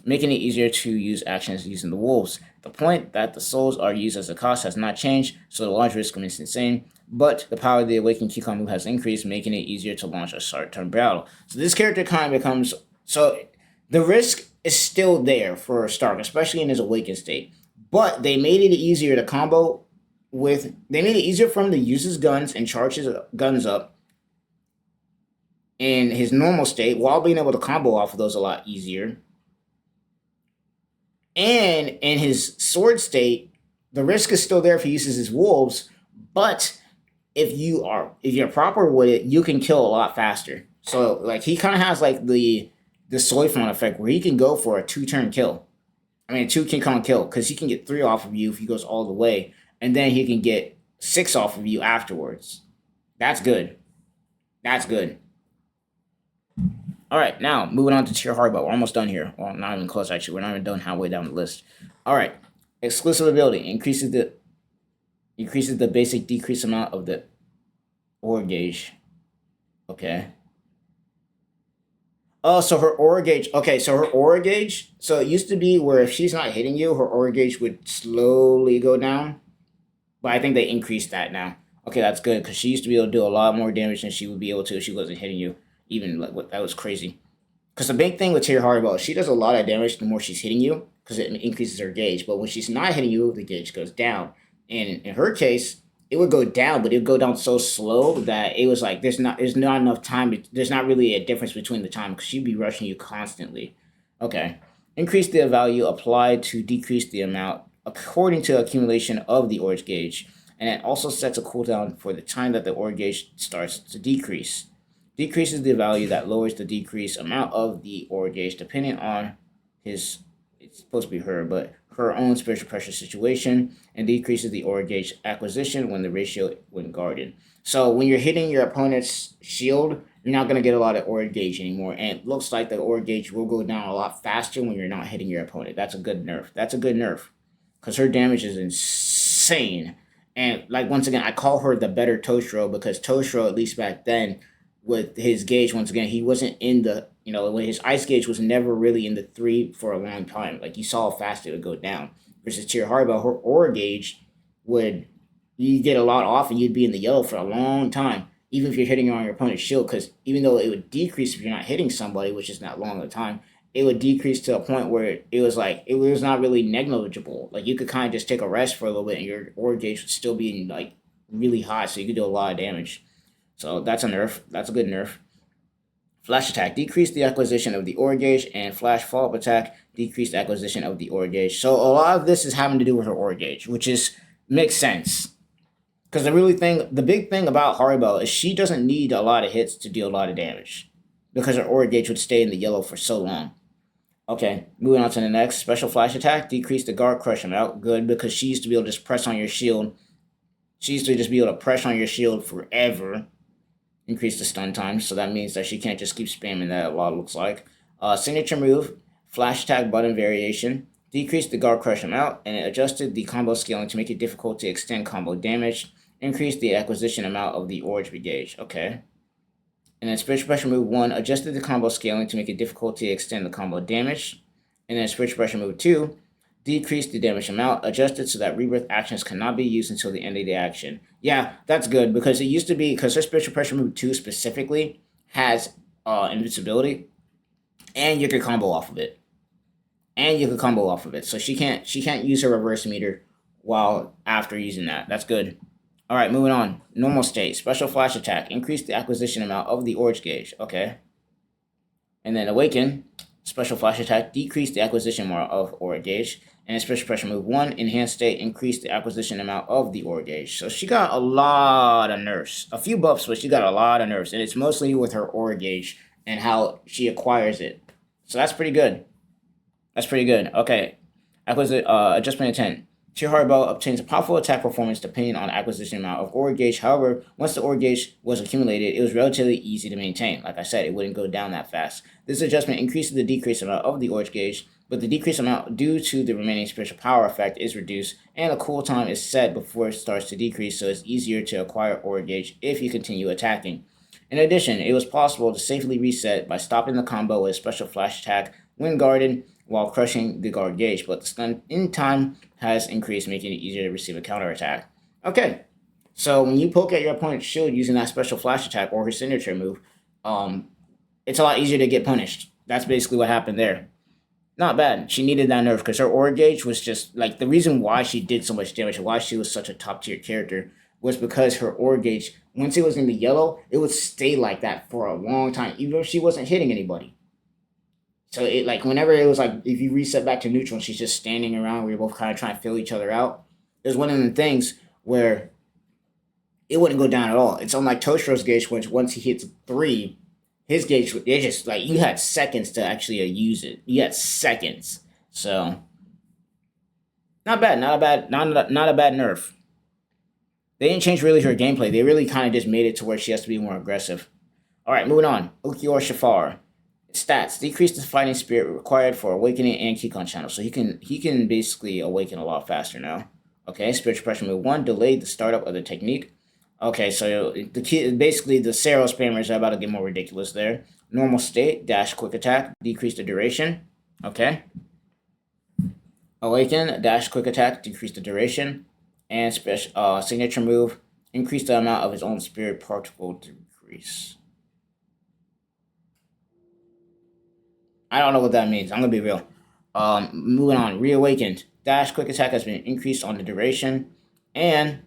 Speaker 1: making it easier to use actions using the wolves. The point that the souls are used as a cost has not changed, so the launch risk remains insane, but the power of the Awakened Keycon move has increased, making it easier to launch a short-term battle. So this character kind of becomes... So the risk is still there for Stark, especially in his Awakened state, but they made it easier to combo with... They made it easier for him to use his guns and charge his guns up in his normal state, while being able to combo off of those a lot easier. And in his sword state, the risk is still there if he uses his wolves, but if you're proper with it, you can kill a lot faster. So like he kind of has like the Soifon effect where he can go for a 2-turn kill. I mean a 2 King Kong kill, because he can get 3 off of you if he goes all the way, and then he can get 6 off of you afterwards. That's good. Alright, now, moving on to tier hardball. We're almost done here. Well, not even close, actually. We're not even done halfway down the list. Alright. Exclusive ability. Increases the basic decrease amount of the aura gauge. Okay. Oh, so her aura gauge... Okay, so her aura gauge... So it used to be where if she's not hitting you, her aura gauge would slowly go down. But I think they increased that now. Okay, that's good, because she used to be able to do a lot more damage than she would be able to if she wasn't hitting you. Even like that was crazy. Because the big thing with tier hardball, she does a lot of damage the more she's hitting you, because it increases her gauge. But when she's not hitting you, the gauge goes down. And in her case, it would go down, but it would go down so slow that it was like there's not enough time. There's not really a difference between the time, because she'd be rushing you constantly. Okay. Increase the value applied to decrease the amount according to accumulation of the aura gauge. and it also sets a cooldown for the time that the aura gauge starts to decrease. Decreases the value that lowers the decrease amount of the aura gauge depending on his, it's supposed to be her, but her own spiritual pressure situation, and decreases the aura gauge acquisition when the ratio when guarded. So when you're hitting your opponent's shield, you're not going to get a lot of aura gauge anymore, and it looks like the aura gauge will go down a lot faster when you're not hitting your opponent. That's a good nerf. That's a good nerf, because her damage is insane. And like once again, I call her the better Toshiro, because Toshiro, at least back then, with his gauge, once again, he wasn't in the, when his ice gauge was never really in the 3 for a long time. Like, you saw how fast it would go down. Versus Chiharibo, her aura gauge would, you get a lot off and you'd be in the yellow for a long time, even if you're hitting on your opponent's shield, because even though it would decrease if you're not hitting somebody, which is not long of a time, it would decrease to a point where it was like, it was not really negligible. Like, you could kind of just take a rest for a little bit and your aura gauge would still be like really high, so you could do a lot of damage. So that's a nerf. That's a good nerf. Flash attack, decrease the acquisition of the aura gauge, and flash follow-up attack, decrease the acquisition of the aura gauge. So a lot of this is having to do with her aura gauge, which makes sense. Because the big thing about Haribo is she doesn't need a lot of hits to deal a lot of damage, because her aura gauge would stay in the yellow for so long. Okay, moving on to the next. Special flash attack, decrease the guard crush amount. Good, because she used to be able to just press on your shield. She used to just be able to press on your shield forever. Increase the stun time, so that means that she can't just keep spamming that, a lot looks like. Signature move, flash attack button variation, decreased the guard crush amount, and it adjusted the combo scaling to make it difficult to extend combo damage, increased the acquisition amount of the aura gauge. Okay. And then spiritual pressure move 1, adjusted the combo scaling to make it difficult to extend the combo damage. And then spiritual pressure move 2, decreased the damage amount, adjusted so that rebirth actions cannot be used until the end of the action. Yeah, that's good, because it used to be, because her spiritual pressure move 2 specifically has invincibility, and you can combo off of it. So she can't use her reverse meter while after using that. That's good. Alright, moving on. Normal state. Special flash attack. Increase the acquisition amount of the aura gauge. Okay. And then awaken. Special flash attack. Decrease the acquisition amount of aura gauge. And then special pressure move 1. Enhanced state. Increase the acquisition amount of the aura gauge. So she got a lot of nerfs. A few buffs, but she got a lot of nerfs. And it's mostly with her aura gauge and how she acquires it. So that's pretty good. Okay. Adjustment intent. Chiharibo obtains a powerful attack performance depending on the acquisition amount of aura gauge. However, once the aura gauge was accumulated, it was relatively easy to maintain. Like I said, it wouldn't go down that fast. This adjustment increases the decrease amount of the aura gauge, but the decrease amount due to the remaining spiritual power effect is reduced, and the cooldown is set before it starts to decrease, so it's easier to acquire aura gauge if you continue attacking. In addition, it was possible to safely reset by stopping the combo with a special flash attack when guarded while crushing the guard gauge, but the stun in time has increased, making it easier to receive a counterattack. Okay, so when you poke at your opponent's shield using that special flash attack or her signature move, it's a lot easier to get punished. That's basically what happened there. Not bad. She needed that nerf, because her aura gauge was just, like, the reason why she did so much damage, why she was such a top-tier character, was because her aura gauge, once it was in the yellow, it would stay like that for a long time, even if she wasn't hitting anybody. So it, like, whenever it was like, if you reset back to neutral and she's just standing around, we were both kind of trying to fill each other out, it was one of the things where it wouldn't go down at all. It's unlike Toshiro's gauge, which once he hits 3, his gauge, it just, like, you had seconds to actually use it. You had seconds. So, not a bad nerf. They didn't change really her gameplay. They really kind of just made it to where she has to be more aggressive. Alright, moving on. Ukior Shafar. Stats. Decrease the fighting spirit required for awakening and Keycon channel. So he can basically awaken a lot faster now. Okay, spiritual pressure move 1. Delayed the startup of the technique. Okay, so basically the Sero spammers are about to get more ridiculous there. Normal state. Dash quick attack. Decrease the duration. Okay. Awaken. Dash quick attack. Decrease the duration. And special signature move. Increase the amount of his own spirit particle to decrease. I don't know what that means. I'm going to be real. Moving on. Reawakened. Dash quick attack has been increased on the duration. And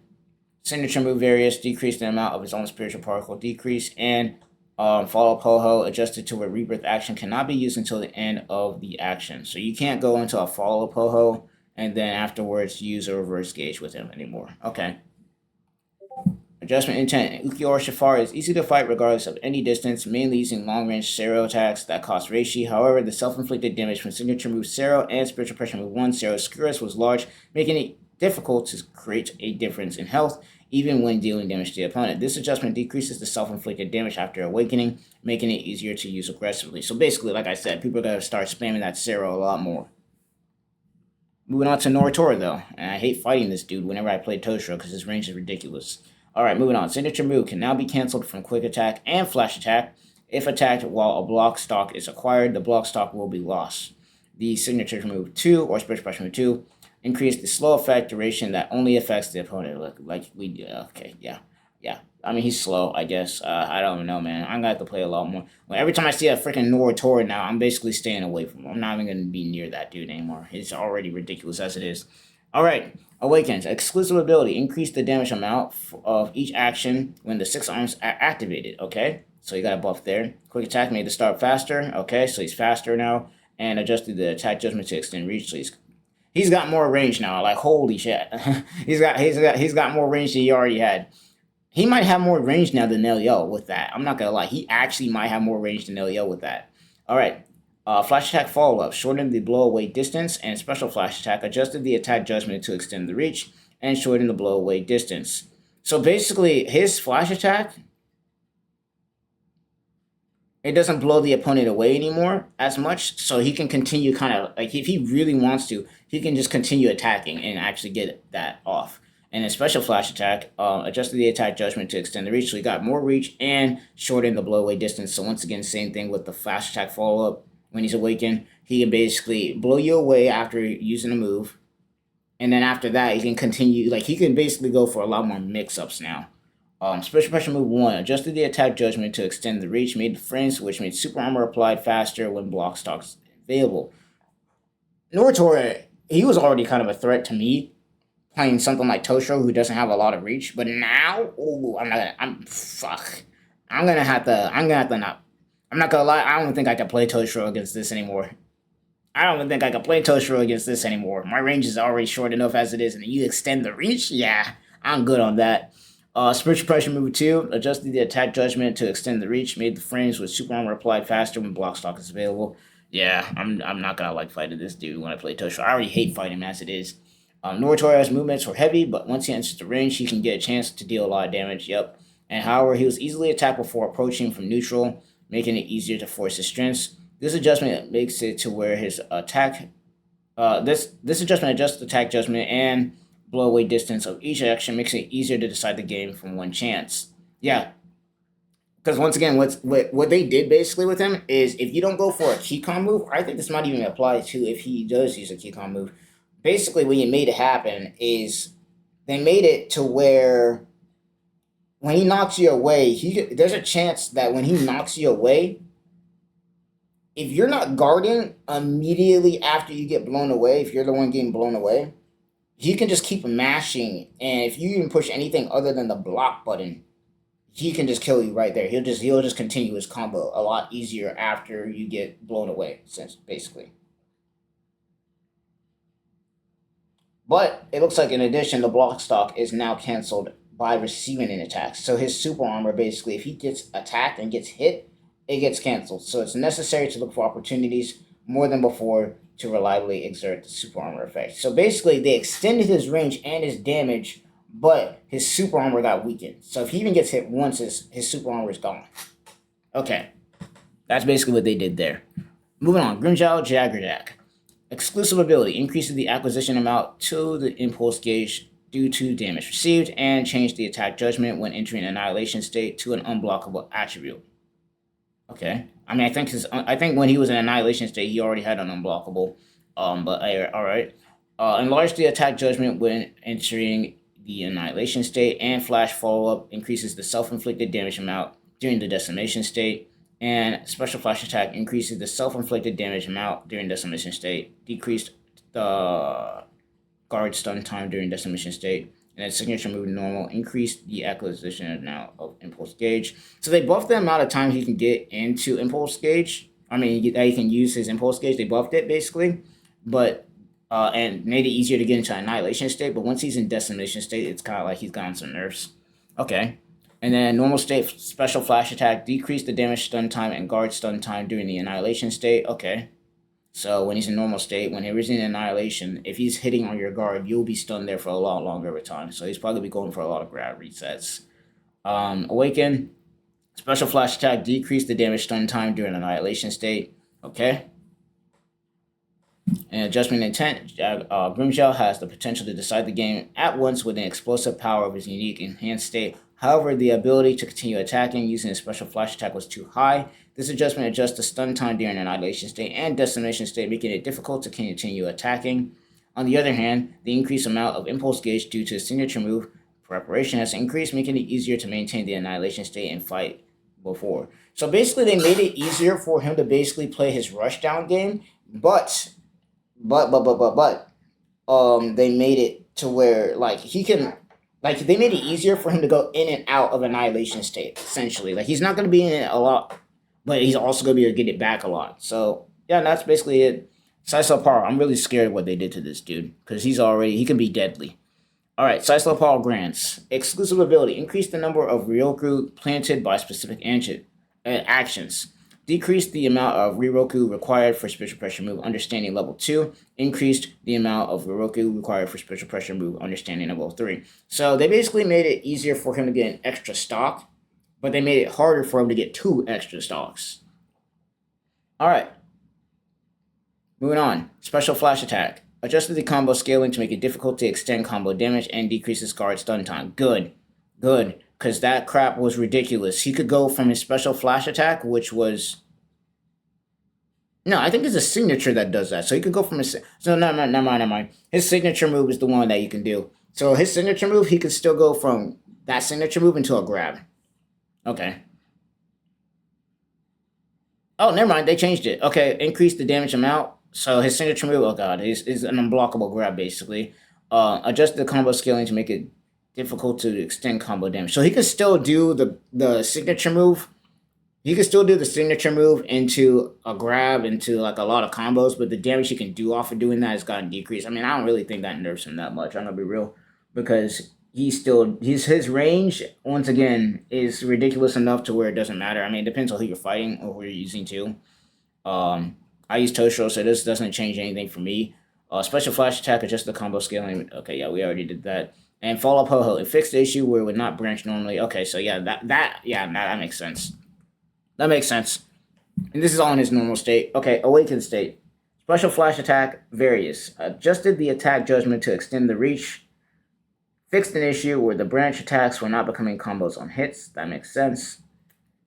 Speaker 1: signature move various. Decrease the amount of his own spiritual particle. Decrease. And follow Poho adjusted to where rebirth action cannot be used until the end of the action. So you can't go into a follow Poho and then afterwards use a reverse gauge with him anymore. Okay. Adjustment intent. Ukiyo Shafar is easy to fight regardless of any distance, mainly using long-range Sero attacks that cost Reishi. However, the self-inflicted damage from signature move Sero and spiritual pressure move 1 Sero Skirus was large, making it difficult to create a difference in health, even when dealing damage to the opponent. This adjustment decreases the self-inflicted damage after awakening, making it easier to use aggressively. So basically, like I said, people are going to start spamming that Sero a lot more. Moving on to Noritora, though. And I hate fighting this dude whenever I play Toshiro because his range is ridiculous. Alright, moving on. Signature move can now be cancelled from quick attack and flash attack. If attacked while a block stock is acquired, the block stock will be lost. The signature move 2, or spiritual pressure move 2, increase the slow effect duration that only affects the opponent. Like we do. Okay, yeah. I mean, he's slow, I guess. I don't know, man. I'm gonna have to play a lot more. Well, every time I see a freaking Noritora now, I'm basically staying away from him. I'm not even gonna be near that dude anymore. It's already ridiculous as it is. Alright, Awakens. Exclusive ability. Increase the damage amount of each action when the 6 arms are activated. Okay, so you got a buff there. Quick attack made the start faster. Okay, so he's faster now. And adjusted the attack judgment to extend reach. So he's got more range now. Like, holy shit. he's got more range than he already had. He might have more range now than Nelio with that. I'm not gonna lie. He actually might have more range than Nelio with that. Alright. Flash attack follow-up. Shortened the blow-away distance. And special flash attack. Adjusted the attack judgment to extend the reach. And shorten the blow-away distance. So basically, his flash attack, it doesn't blow the opponent away anymore as much. So he can continue kind of, like, if he really wants to, he can just continue attacking and actually get that off. And a special flash attack, adjusted the attack judgment to extend the reach. So he got more reach and shortened the blow-away distance. So once again, same thing with the flash attack follow-up. When he's awakened, he can basically blow you away after using a move. And then after that, he can continue, like, he can basically go for a lot more mix-ups now. Special pressure move 1, adjusted the attack judgment to extend the reach, made frames, which made super armor applied faster when block stocks available. Noritora, he was already kind of a threat to me, playing something like Toshiro, who doesn't have a lot of reach. But now, ooh, I'm not gonna lie, I don't think I can play Toshiro against this anymore. My range is already short enough as it is, and you extend the reach? Yeah, I'm good on that. Spiritual pressure move 2, adjusted the attack judgment to extend the reach, made the frames with super armor applied faster when block stock is available. Yeah, I'm not gonna like fighting this dude when I play Toshiro. I already hate fighting him as it is. Noritoria's movements were heavy, but once he enters the range, he can get a chance to deal a lot of damage. Yep. And however, he was easily attacked before approaching from neutral, making it easier to force his strengths. This adjustment makes it to where his attack, this adjustment adjusts the attack judgment and blow away distance of each action, makes it easier to decide the game from one chance. Yeah. Because once again, what they did basically with him is if you don't go for a Keycon move, I think this might even apply to if he does use a Keycon move. Basically, what you made it happen is they made it to where when he knocks you away, there's a chance that when he knocks you away, if you're not guarding immediately after you get blown away, if you're the one getting blown away, he can just keep mashing. And if you even push anything other than the block button, he can just kill you right there. He'll just continue his combo a lot easier after you get blown away, basically. But it looks like in addition, the block stock is now canceled by receiving an attack. So his super armor, basically, if he gets attacked and gets hit, it gets canceled. So it's necessary to look for opportunities more than before to reliably exert the super armor effect. So basically, they extended his range and his damage, but his super armor got weakened. So if he even gets hit once, his super armor is gone. Okay. That's basically what they did there. Moving on. Grimjow Jaggerjack. Exclusive ability increases the acquisition amount to the impulse gauge due to damage received and change the attack judgment when entering annihilation state to an unblockable attribute. Okay. I mean, I think when he was in annihilation state, he already had an unblockable. But all right. Enlarge the attack judgment when entering the annihilation state, and flash follow-up increases the self-inflicted damage amount during the decimation state. And special flash attack increases the self-inflicted damage amount during decimation state, decreased the guard stun time during decimation state, and then signature move normal increased the acquisition amount of impulse gauge. So they buffed the amount of time he can get into impulse gauge. I mean, that he can use his impulse gauge. They buffed it basically, but and made it easier to get into annihilation state. But once he's in decimation state, it's kind of like he's gotten some nerfs. Okay. And then normal state, special flash attack, decrease the damage stun time and guard stun time during the annihilation state. Okay. So when he's in normal state, when he's in annihilation, if he's hitting on your guard, you'll be stunned there for a lot longer of a time. So he's probably going for a lot of grab resets. Awaken, special flash attack, decrease the damage stun time during annihilation state. Okay. And adjustment intent, Grimshell has the potential to decide the game at once with an explosive power of his unique enhanced state. However, the ability to continue attacking using a special flash attack was too high. This adjustment adjusts the stun time during annihilation state and decimation state, making it difficult to continue attacking. On the other hand, the increased amount of impulse gauge due to his signature move preparation has increased, making it easier to maintain the annihilation state and fight before. So basically, they made it easier for him to basically play his rushdown game, but they made it to where like he can. Like, they made it easier for him to go in and out of annihilation state, essentially. Like, he's not going to be in it a lot, but he's also going to be able to get it back a lot. So, yeah, that's basically it. Sisal Power, I'm really scared of what they did to this dude, because he can be deadly. Alright, Sisal Power grants. Exclusive ability, increase the number of Ryoku planted by specific actions. Decreased the amount of Ryoku required for Spiritual Pressure move Understanding level 2. Increased the amount of Ryoku required for Spiritual Pressure move Understanding level 3. So they basically made it easier for him to get an extra stock, but they made it harder for him to get 2 extra stocks. Alright. Moving on. Special Flash Attack. Adjusted the combo scaling to make it difficult to extend combo damage and decreases guard stun time. Good. Good. Because that crap was ridiculous. He could go from his special flash attack, which was... No, I think it's a signature that does that. So he could go from his... So, never mind. His signature move is the one that you can do. So his signature move, he could still go from that signature move into a grab. Okay. Oh, never mind. They changed it. Okay, increase the damage amount. So his signature move, oh god, is an unblockable grab, basically. Adjust the combo scaling to make it difficult to extend combo damage. So he could still do the signature move. He could still do the signature move into a grab, into like a lot of combos, but the damage he can do off of doing that has gotten decreased. I mean, I don't really think that nerfs him that much, I'm gonna be real. Because his range, once again, is ridiculous enough to where it doesn't matter. I mean, it depends on who you're fighting or who you're using too. I use Toshiro, so this doesn't change anything for me. Special flash attack, adjust the combo scaling. Okay, yeah, we already did that. And Fall Up Ho-Ho, it fixed the issue where it would not branch normally. Okay, so yeah, that makes sense. That makes sense. And this is all in his normal state. Okay, awakened state. Special flash attack, various. Adjusted the attack judgment to extend the reach. Fixed an issue where the branch attacks were not becoming combos on hits. That makes sense.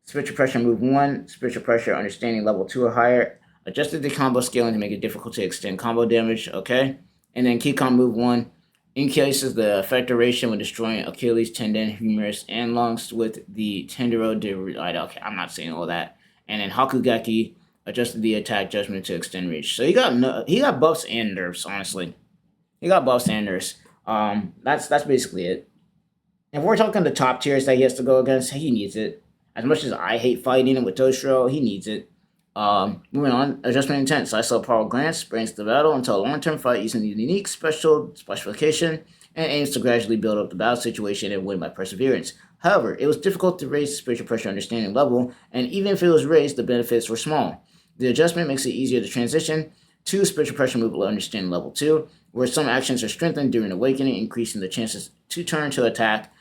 Speaker 1: Spiritual Pressure move 1. Spiritual Pressure understanding level 2 or higher. Adjusted the combo scaling to make it difficult to extend combo damage. Okay. And then Keycom move 1. Increases the effect duration when destroying Achilles, tendon, humerus, and lungs with the Tendero okay, I'm not saying all that. And then Hakugeki adjusted the attack judgment to extend reach. So he got buffs and nerfs, honestly. He got buffs and nerfs. That's basically it. If we're talking the top tiers that he has to go against, he needs it. As much as I hate fighting him with Toshiro, he needs it. Moving on, adjustment intent. Sisal Power grants brings the battle into a long-term fight using the unique specification and aims to gradually build up the battle situation and win by perseverance. However, it was difficult to raise the spiritual pressure understanding level, and even if it was raised, the benefits were small. The adjustment makes it easier to transition to spiritual pressure move understanding level 2, where some actions are strengthened during awakening, increasing the chances to turn to attack.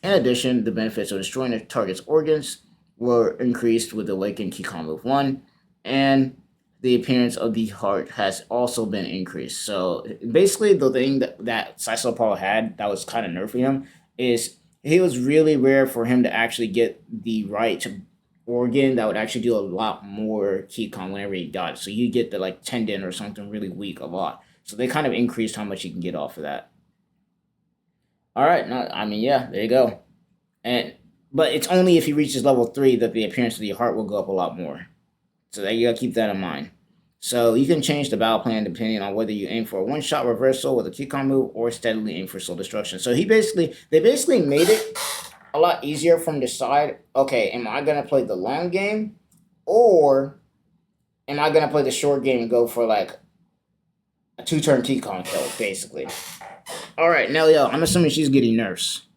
Speaker 1: In addition, the benefits of destroying a target's organs were increased with the awakened Keycom move 1. And the appearance of the heart has also been increased. So basically, the thing that Sisal Power had that was kind of nerfing him is it was really rare for him to actually get the right organ that would actually do a lot more Keycom whenever he got it. So you get the like tendon or something really weak a lot. So they kind of increased how much you can get off of that. All right, yeah, there you go. But it's only if he reaches level 3 that the appearance of the heart will go up a lot more. So you gotta keep that in mind. So you can change the battle plan depending on whether you aim for a one-shot reversal with a Keycom move or steadily aim for soul destruction. So they basically made it a lot easier for him to decide, okay, am I gonna play the long game or am I gonna play the short game and go for like a 2-turn Keycom kill, basically. Alright, Nelly, I'm assuming she's getting nerfs.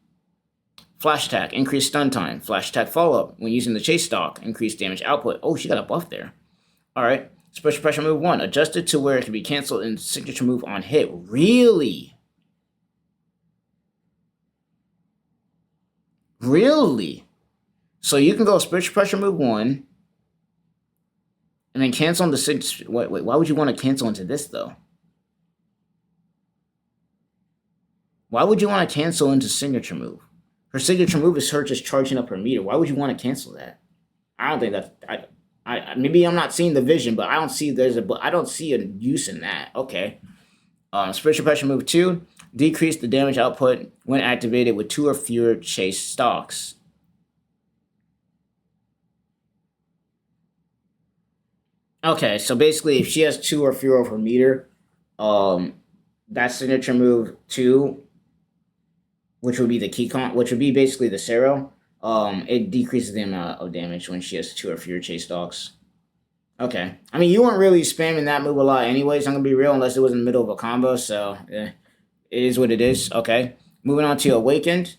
Speaker 1: Flash attack, increased stun time. Flash attack follow-up. When using the chase stock, increased damage output. Oh, she got a buff there. Alright. Special pressure move 1. Adjusted to where it can be cancelled in signature move on hit. Really? Really? So you can go special pressure move 1. And then cancel on the signature. Wait, why would you want to cancel into this, though? Why would you want to cancel into signature move? Her signature move is her just charging up her meter. Why would you want to cancel that? I don't think that's... maybe I'm not seeing the vision, but I don't see I don't see a use in that. Okay. Spiritual pressure move 2. Decrease the damage output when activated with 2 or fewer chase stocks. Okay, so basically if she has 2 or fewer of her meter, that signature move 2, which would be the keycon, which would be basically the Cero, it decreases the amount of damage when she has 2 or fewer chase stocks. Okay. I mean, you weren't really spamming that move a lot anyways, I'm gonna be real, unless it was in the middle of a combo, so it is what it is. Okay. Moving on to Awakened.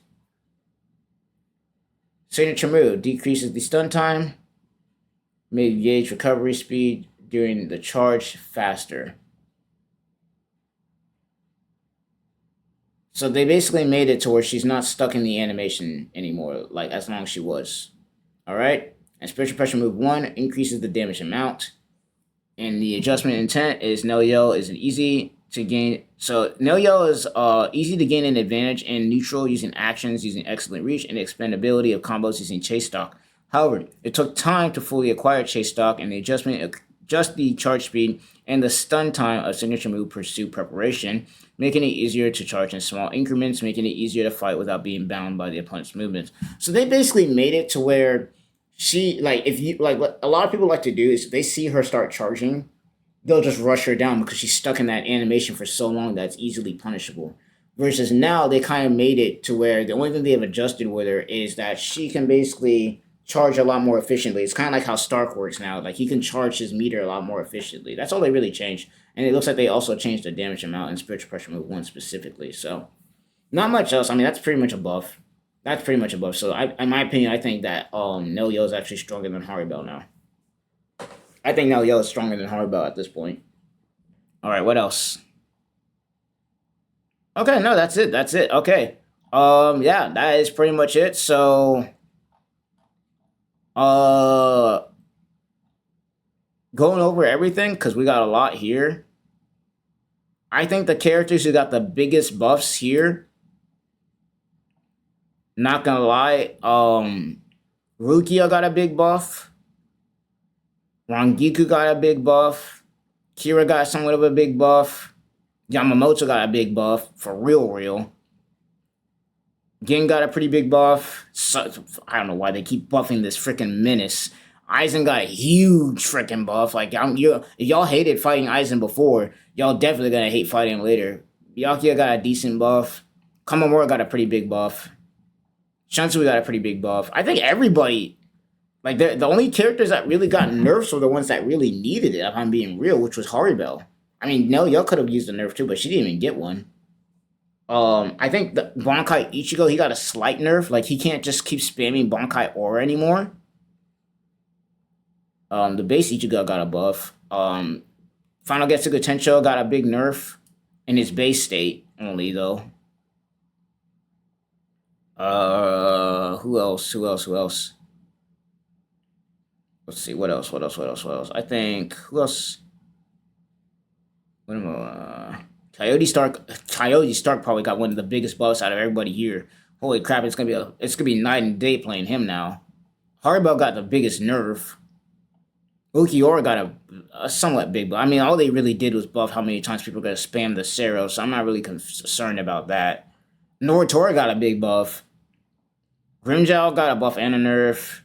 Speaker 1: Signature move decreases the stun time, may gauge recovery speed during the charge faster. So they basically made it to where she's not stuck in the animation anymore, like as long as she was. Alright? And Spiritual Pressure move 1 increases the damage amount. And the adjustment intent is Nelio is an easy to gain. So Nelio is easy to gain an advantage in neutral using actions, using excellent reach, and expandability of combos using chase stock. However, it took time to fully acquire chase stock, and the adjustment adjust the charge speed and the stun time of signature move pursuit preparation, making it easier to charge in small increments, making it easier to fight without being bound by the opponent's movements. So they basically made it to where she, like, if you, like, what a lot of people like to do is if they see her start charging, they'll just rush her down because she's stuck in that animation for so long that it's easily punishable. Versus now, they kind of made it to where the only thing they have adjusted with her is that she can basically charge a lot more efficiently. It's kind of like how Stark works now. Like, he can charge his meter a lot more efficiently. That's all they really changed. And it looks like they also changed the damage amount in Spiritual Pressure move 1 specifically. So, not much else. I mean, that's pretty much a buff. That's pretty much a buff. So, in my opinion, I think that Nelio is actually stronger than Haribel now. I think Nelio is stronger than Haribel at this point. Alright, what else? Okay, no, that's it. That's it. Okay. Yeah, that is pretty much it. So, going over everything, because we got a lot here. I think the characters who got the biggest buffs here, not gonna lie, Rukia got a big buff. Rangiku got a big buff. Kira got somewhat of a big buff. Yamamoto got a big buff, for real. Gen got a pretty big buff. So, I don't know why they keep buffing this freaking menace. Aizen got a huge freaking buff. Like, if y'all hated fighting Aizen before, y'all definitely gonna hate fighting him later. Byakuya got a decent buff. Kamamura got a pretty big buff. Shunsui got a pretty big buff. I think everybody, like, the only characters that really got nerfs were the ones that really needed it, if I'm being real, which was Haribel. I mean, no, y'all could have used a nerf too, but she didn't even get one. I think the Bankai Ichigo, he got a slight nerf. Like, he can't just keep spamming Bankai Aura anymore. The base Ichigo got a buff. Final Getsuga Tensho got a big nerf in his base state only, though. Who else? Let's see, what else? I think, who else? What am I, Coyote Stark probably got one of the biggest buffs out of everybody here. Holy crap, it's gonna be night and day playing him now. Haribel got the biggest nerf. Ukiora got a somewhat big buff. I mean, all they really did was buff how many times people are gonna spam the Cero, so I'm not really concerned about that. Noritora got a big buff. Grimmjow got a buff and a nerf.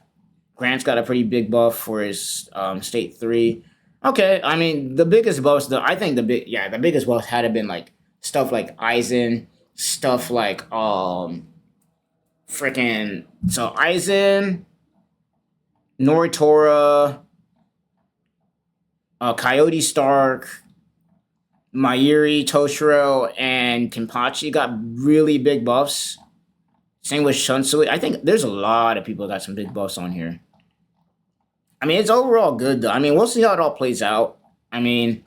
Speaker 1: Grant's got a pretty big buff for his state 3. Okay, I mean, the biggest buffs, I think the biggest buffs had to been like stuff like Aizen, stuff like Aizen, Noritora, Coyote Stark, Mayuri, Toshiro, and Kenpachi got really big buffs. Same with Shunsui. I think there's a lot of people that got some big buffs on here. I mean, it's overall good though. I mean, we'll see how it all plays out. I mean,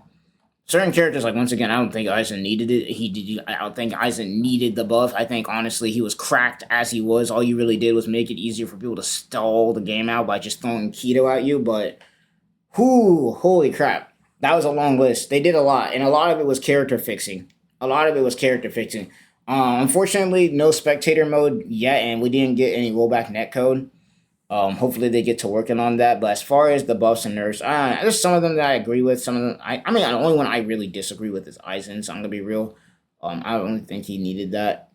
Speaker 1: certain characters, like, once again, I don't think Aizen needed it. I don't think Aizen needed the buff. I think, honestly, he was cracked as he was. All you really did was make it easier for people to stall the game out by just throwing keto at you. But, whoo, holy crap. That was a long list. They did a lot, and a lot of it was character fixing. Unfortunately, no spectator mode yet, and we didn't get any rollback netcode. Hopefully they get to working on that. But as far as the buffs and nerfs, there's some of them that I agree with. Some of them, I mean, the only one I really disagree with is Aizen. So I'm gonna be real. I don't really think he needed that.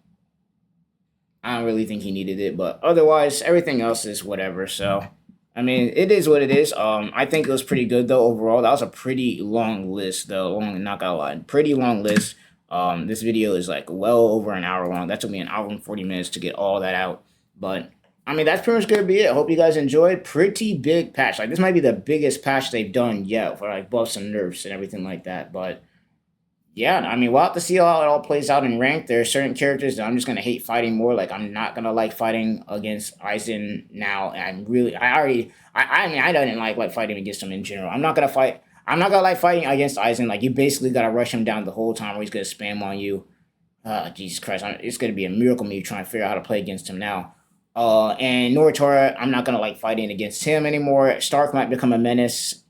Speaker 1: I don't really think he needed it, but otherwise, everything else is whatever. So, I mean, it is what it is. I think it was pretty good though overall. That was a pretty long list though. Not gonna lie, pretty long list. This video is like well over an hour long. That took me an hour and 40 minutes to get all that out, but. I mean, that's pretty much going to be it. I hope you guys enjoyed. Pretty big patch. Like, this might be the biggest patch they've done yet for, like, buffs and nerfs and everything like that. But, yeah, I mean, we'll have to see how it all plays out in rank. There are certain characters that I'm just going to hate fighting more. Like, I'm not going to like fighting against Aizen now. And I don't like fighting against him in general. I'm not going to like fighting against Aizen. Like, you basically got to rush him down the whole time or he's going to spam on you. Jesus Christ. It's going to be a miracle me trying to figure out how to play against him now. And Noritora, I'm not gonna like fighting against him anymore. Stark might become a menace,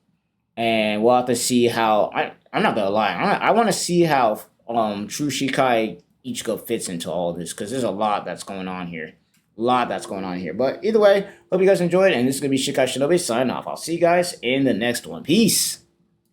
Speaker 1: and we'll have to see how. I'm not gonna lie. I want to see how True Shikai Ichigo fits into all this because there's a lot that's going on here. But either way, hope you guys enjoyed, and this is gonna be Shikai Shinobi signing off. I'll see you guys in the next one. Peace.